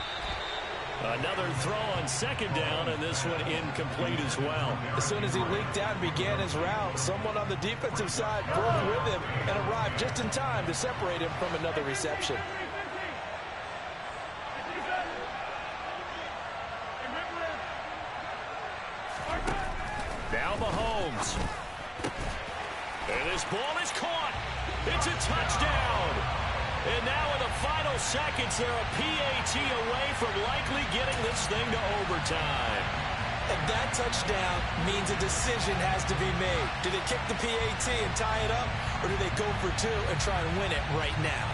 Another throw on second down, and this one incomplete as well. As soon as he leaked out and began his route, someone on the defensive side broke with him and arrived just in time to separate him from another reception. Now Mahomes. And this ball is caught. It's a touchdown. And now in the final seconds, they're a PAT away from likely getting this thing to overtime. And that touchdown means a decision has to be made. Do they kick the PAT and tie it up, or do they go for two and try and win it right now?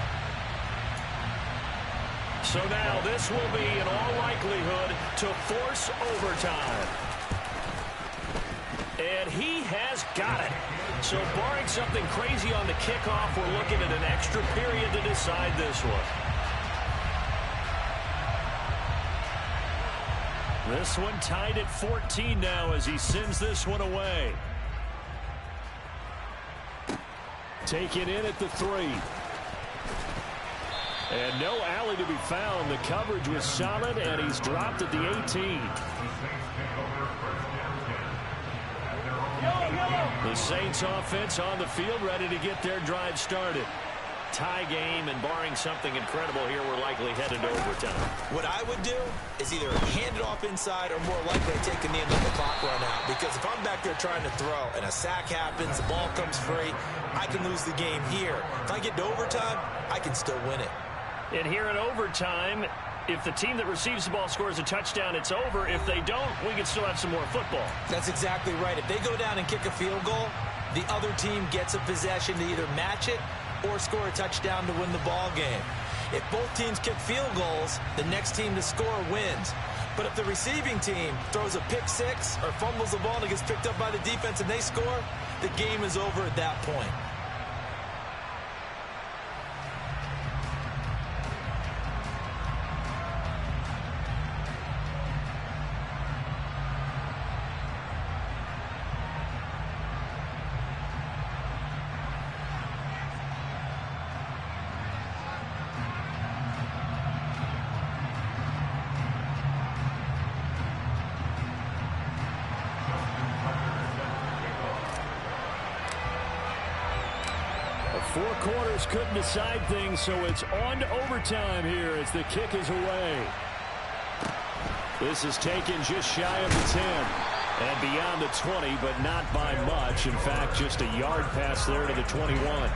So now this will be, in all likelihood, to force overtime. And he has got it. So barring something crazy on the kickoff, we're looking at an extra period to decide this one. This one tied at 14 now as he sends this one away. Taken in at the 3. And no alley to be found. The coverage was solid, and he's dropped at the 18. The Saints offense on the field, ready to get their drive started. Tie game, and barring something incredible here, we're likely headed to overtime. What I would do is either hand it off inside or more likely take a knee and let the clock run out. Because if I'm back there trying to throw and a sack happens, the ball comes free, I can lose the game here. If I get to overtime, I can still win it. And here in overtime, if the team that receives the ball scores a touchdown, it's over. If they don't, we can still have some more football. That's exactly right. If they go down and kick a field goal, the other team gets a possession to either match it or score a touchdown to win the ball game. If both teams kick field goals, the next team to score wins. But if the receiving team throws a pick six or fumbles the ball and it gets picked up by the defense and they score, the game is over at that point. Four quarters couldn't decide things, so it's on to overtime here as the kick is away. This is taken just shy of the 10 and beyond the 20, but not by much. In fact, just a yard pass there to the 21.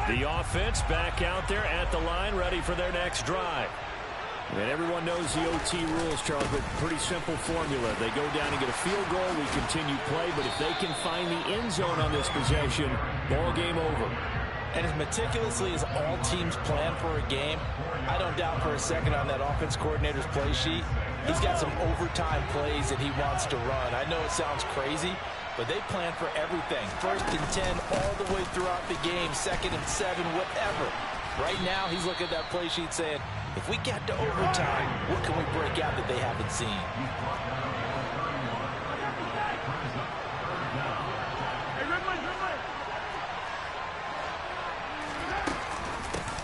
The offense back out there at the line, ready for their next drive. And everyone knows the OT rules, Charles, but pretty simple formula. They go down and get a field goal, we continue play, but if they can find the end zone on this possession, ball game over. And as meticulously as all teams plan for a game, I don't doubt for a second on that offense coordinator's play sheet, he's got some overtime plays that he wants to run. I know it sounds crazy, but they plan for everything. 1st and 10 all the way throughout the game, 2nd and 7, whatever. Right now, he's looking at that play sheet saying, if we get to overtime, what can we break out that they haven't seen?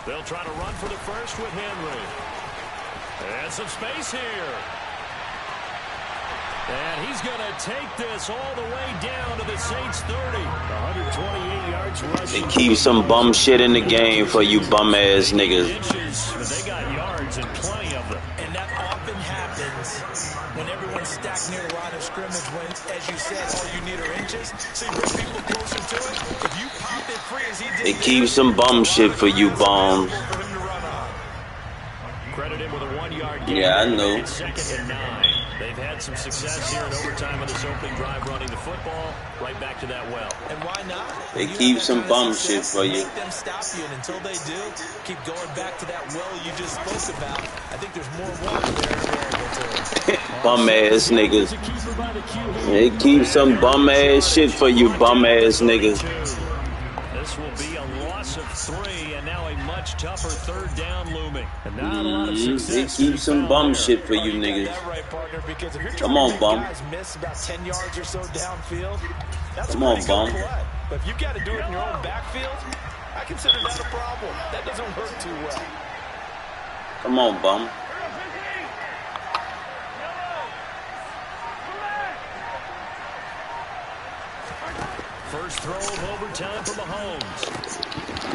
They'll try to run for the first with Henry. And some space here. And he's going to take this all the way down to the Saints 30. 128 yards It's rushing. They keep some bum shit in the game for you bum ass niggas. But they got yards and plenty of them. And that often happens when everyone's stacked near the line of scrimmage when, as you said, all you need are inches. So you bring people closer to it. If you pop it free as he did, They keep some bum shit for you bums. Credit him with a 1-yard gain. Yeah, I know. It's 2nd and 9. They've had some success here in overtime on this opening drive running the football right back to that well. And why not? They keep some bum shit for you. Make them stop you, and until they do, keep going back to that well you just spoke about. I think there's more water there available to it. Bum ass niggas. They keep some bum ass shit for you bum ass niggas. This will be a loss of 3, and now a much tougher 3rd down looming. And not a lot of success. They keep some bum shit for you niggas. Come on, bum. Miss about 10 yards or so downfield. Come on, bum. But if you've got to do it in your own backfield, I consider that a problem. That doesn't work too well. Come on, bum. First throw of overtime for Mahomes.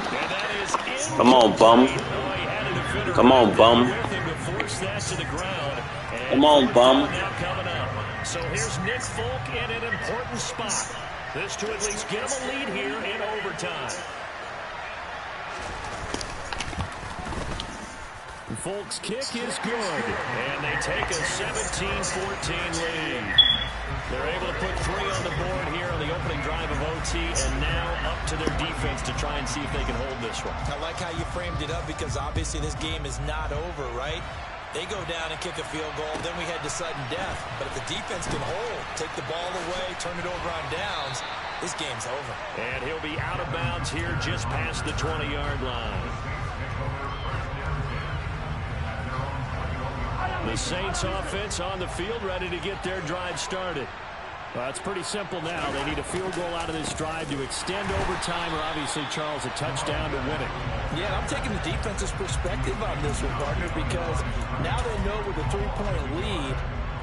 And that is in. Come on, bum. Come on, bum. Come on, bum. So here's Nick Folk in an important spot. This to at least get him a lead here in overtime. Folk's kick is good, and they take a 17-14 lead. They're able to put 3 on the board here on the opening drive of OT, and now up to their defense to try and see if they can hold this one. I like how you framed it up because obviously this game is not over, right? They go down and kick a field goal, then we head to sudden death. But if the defense can hold, take the ball away, turn it over on downs, this game's over. And he'll be out of bounds here just past the 20-yard line. The Saints offense on the field ready to get their drive started. Well, it's pretty simple now. They need a field goal out of this drive to extend overtime or obviously, Charles, a touchdown to win it. Yeah, I'm taking the defense's perspective on this one, partner, because now they know with a 3-point lead,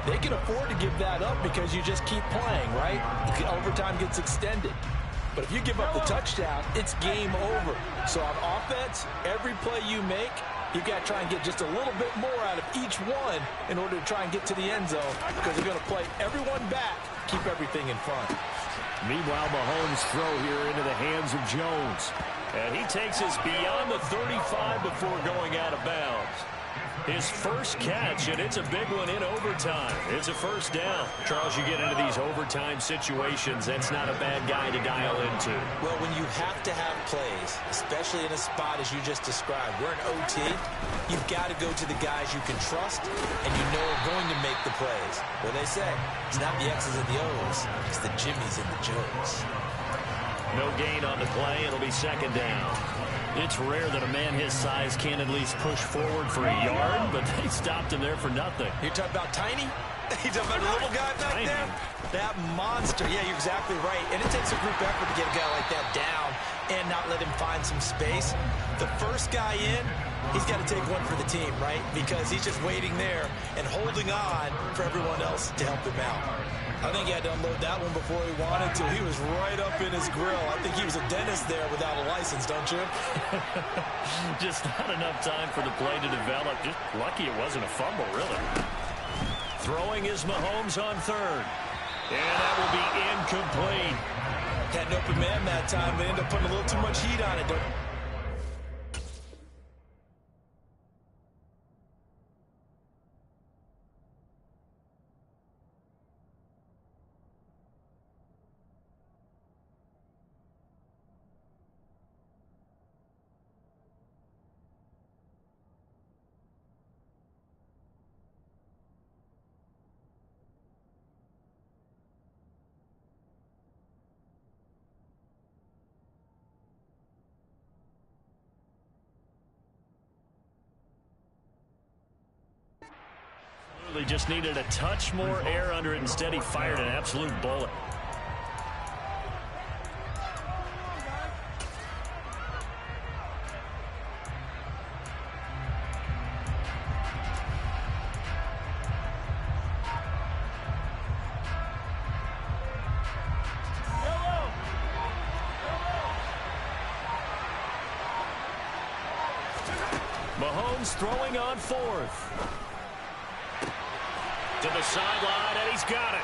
they can afford to give that up because you just keep playing, right? Overtime gets extended. But if you give up the touchdown, it's game over. So on offense, every play you make, you've got to try and get just a little bit more out of each one in order to try and get to the end zone because you're going to play everyone back, keep everything in front. Meanwhile, Mahomes' throw here into the hands of Jones. And he takes us beyond the 35 before going out of bounds. His first catch, and it's a big one in overtime. It's a first down. Charles, you get into these overtime situations, that's not a bad guy to dial into. Well, when you have to have plays, especially in a spot as you just described, we're in OT, you've got to go to the guys you can trust and you know are going to make the plays. What they say, it's not the X's and the O's, it's the Jimmys and the Joes. No gain on the play. It'll be 2nd down. It's rare that a man his size can at least push forward for a yard, but they stopped him there for nothing. You're talking about Tiny? You're talking about the little guy back Tiny. there? That monster. Yeah, you're exactly right. And it takes a group effort to get a guy like that down and not let him find some space. The first guy in, he's got to take one for the team, right? Because he's just waiting there and holding on for everyone else to help him out. I think he had to unload that one before he wanted to. He was right up in his grill. I think he was a dentist there without a license, don't you? Just not enough time for the play to develop. Just lucky it wasn't a fumble, really. Throwing is Mahomes on 3rd. And that will be incomplete. Had an open man that time, but ended up putting a little too much heat on it. They just needed a touch more air under it. Instead, he fired an absolute bullet. Mahomes throwing on fourth. To the sideline, and he's got it.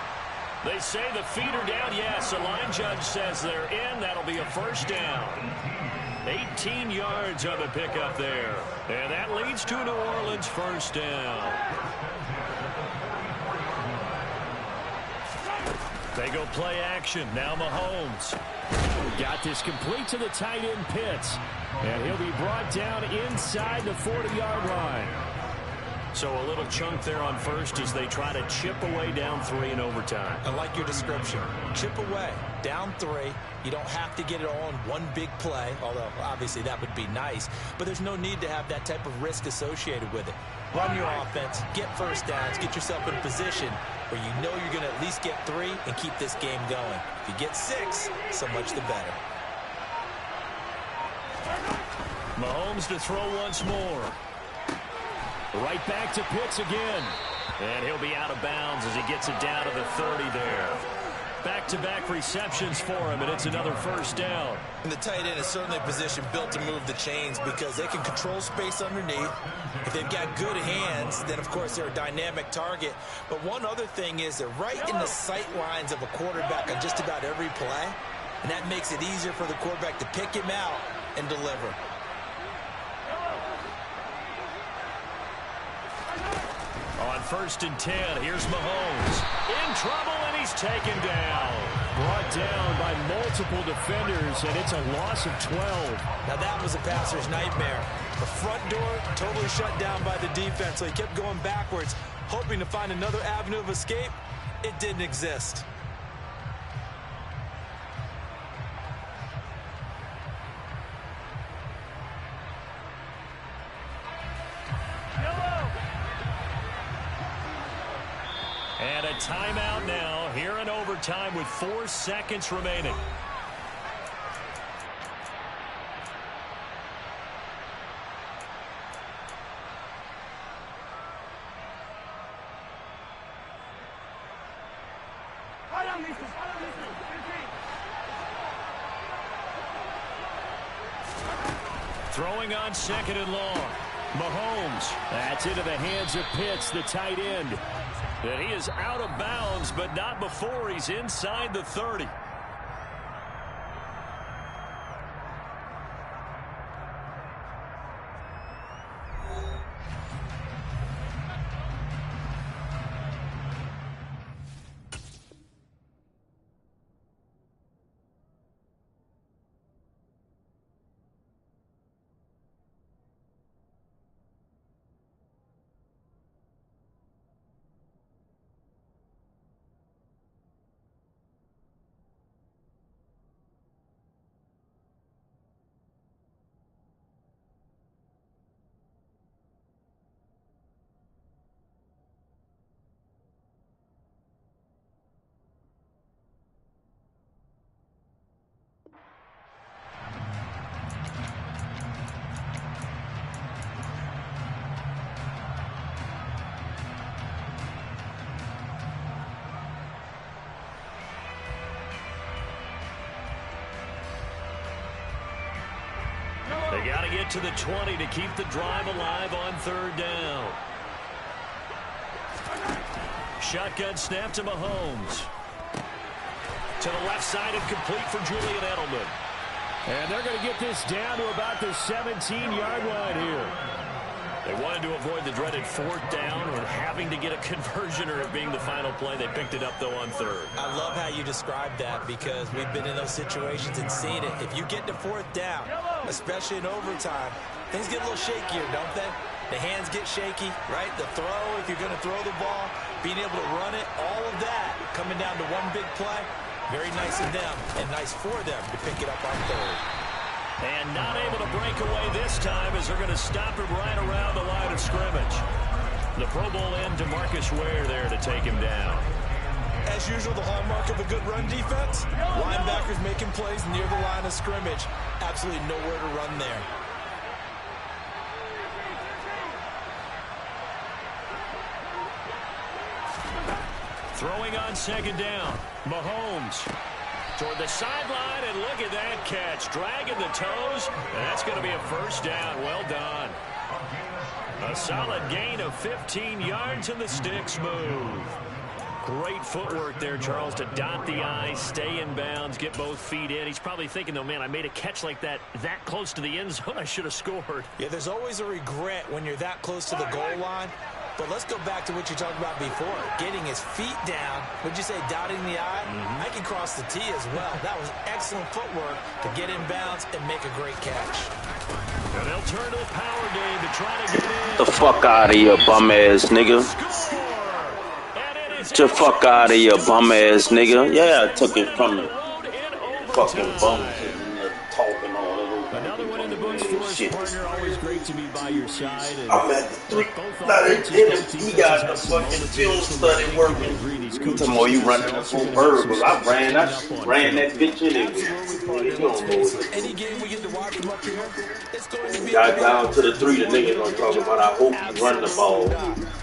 They say the feet are down. Yes, the line judge says they're in. That'll be a first down. 18 yards on the pickup there. And that leads to New Orleans first down. They go play action. Now Mahomes. Got this complete to the tight end Pitts. And he'll be brought down inside the 40-yard line. So a little chunk there on first as they try to chip away down 3 in overtime. I like your description. Chip away, down 3. You don't have to get it all in one big play, although obviously that would be nice. But there's no need to have that type of risk associated with it. Run your offense, get first downs, get yourself in a position where you know you're going to at least get 3 and keep this game going. If you get 6, so much the better. Mahomes to throw once more. Right back to Pitts again. And he'll be out of bounds as he gets it down to the 30 there. Back-to-back receptions for him, and it's another first down. And the tight end is certainly a position built to move the chains because they can control space underneath. If they've got good hands, then, of course, they're a dynamic target. But one other thing is they're right in the sight lines of a quarterback on just about every play, and that makes it easier for the quarterback to pick him out and deliver. On 1st and 10, here's Mahomes. In trouble, and he's taken down. Brought down by multiple defenders, and it's a loss of 12. Now that was a passer's nightmare. The front door totally shut down by the defense, so he kept going backwards, hoping to find another avenue of escape. It didn't exist. And a timeout now here in overtime with 4 seconds remaining. Throwing on 2nd and long. Mahomes. That's into the hands of Pitts, the tight end. And he is out of bounds, but not before he's inside the 30. They got to get to the 20 to keep the drive alive on 3rd down. Shotgun snap to Mahomes. To the left side and complete for Julian Edelman. And they're going to get this down to about the 17-yard line here. They wanted to avoid the dreaded 4th down and having to get a conversion or it being the final play. They picked it up, though, on 3rd. I love how you described that because we've been in those situations and seen it. If you get to 4th down, especially in overtime, things get a little shakier, don't they? The hands get shaky, right? The throw, if you're going to throw the ball, being able to run it, all of that coming down to one big play. Very nice of them and nice for them to pick it up on 3rd. And not able to break away this time as they're going to stop him right around the line of scrimmage. The Pro Bowl end to Marcus Ware there to take him down. As usual, the hallmark of a good run defense, linebackers making plays near the line of scrimmage. Absolutely nowhere to run there. Throwing on 2nd down. Mahomes toward the sideline, and look at that catch. Dragging the toes, and that's going to be a first down. Well done. A solid gain of 15 yards in the sticks move. Great footwork there, Charles, to dot the I, stay in bounds, get both feet in. He's probably thinking, though, man, I made a catch like that close to the end zone. I should have scored. Yeah, there's always a regret when you're that close to the goal line. But let's go back to what you talked about before. Getting his feet down. Would you say dotting the I? I can cross the T as well. That was excellent footwork to get in bounds and make a great catch. And they'll turn to the power game to try to get in. The fuck out of here, bum-ass nigga. Get the fuck out of here, bum-ass nigga. Yeah, I took it from the fucking bum. Talking all that. Another one in the books for his partner. Always great to be by your side. And I'm at the 3. He got the fucking field study working. You talking about you running the full verbal. I ran that bitch anyway. Any game we get to watch from up here, it's going to be got down to the 3. The nigga gonna talk about I hope you run the ball.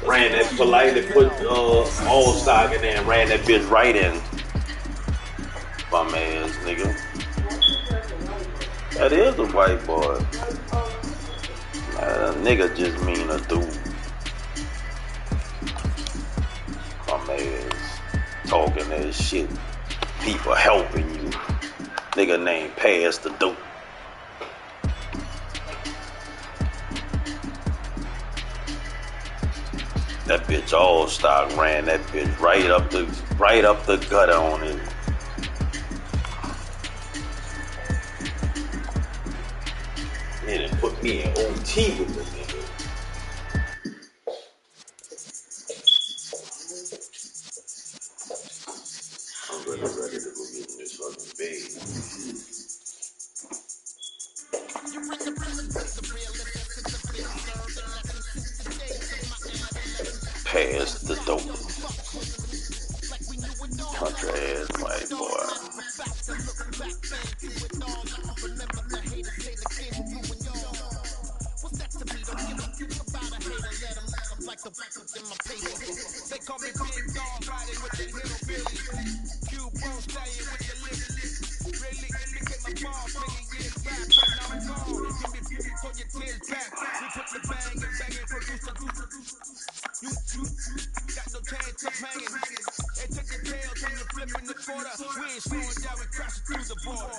Ran that politely, put all stock in there and ran that bitch right in. Bum ass nigga. That is a white boy. A nigga just mean a dude. Bum ass. Talking that shit. People helping you. Nigga named Pass the Dope. That bitch all stock ran that bitch right up the gutter on it. And it put me in OT with the nigga. I'm ready to go get in this fucking bed. Pass the dope. Country ass white boy. They call me Big Dog, riding with the hillbilly. Cube bone staying with the list. Really became a boss, making years back when I'm gone. Give me beauty for your tears back. We put the bang and bang and produce. You got no chance of hanging. They took your tail from you flipping the quarter. We ain't slowing down, we crashing through the border.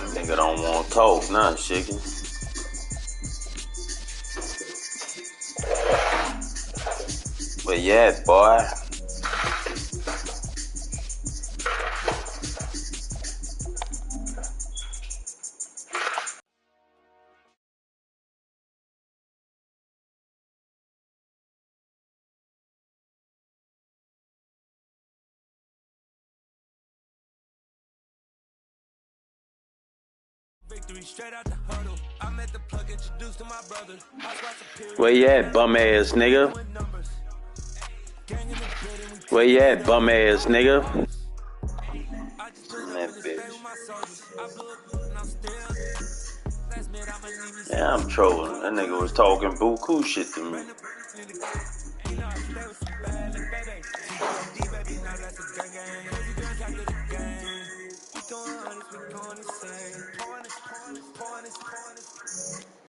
Nigga don't want to talk, nah, chicken. But yeah, boy. Where you at, bum ass nigga? Where you at, bum ass nigga? That bitch. Yeah, I'm trolling. That nigga was talking buku shit to me.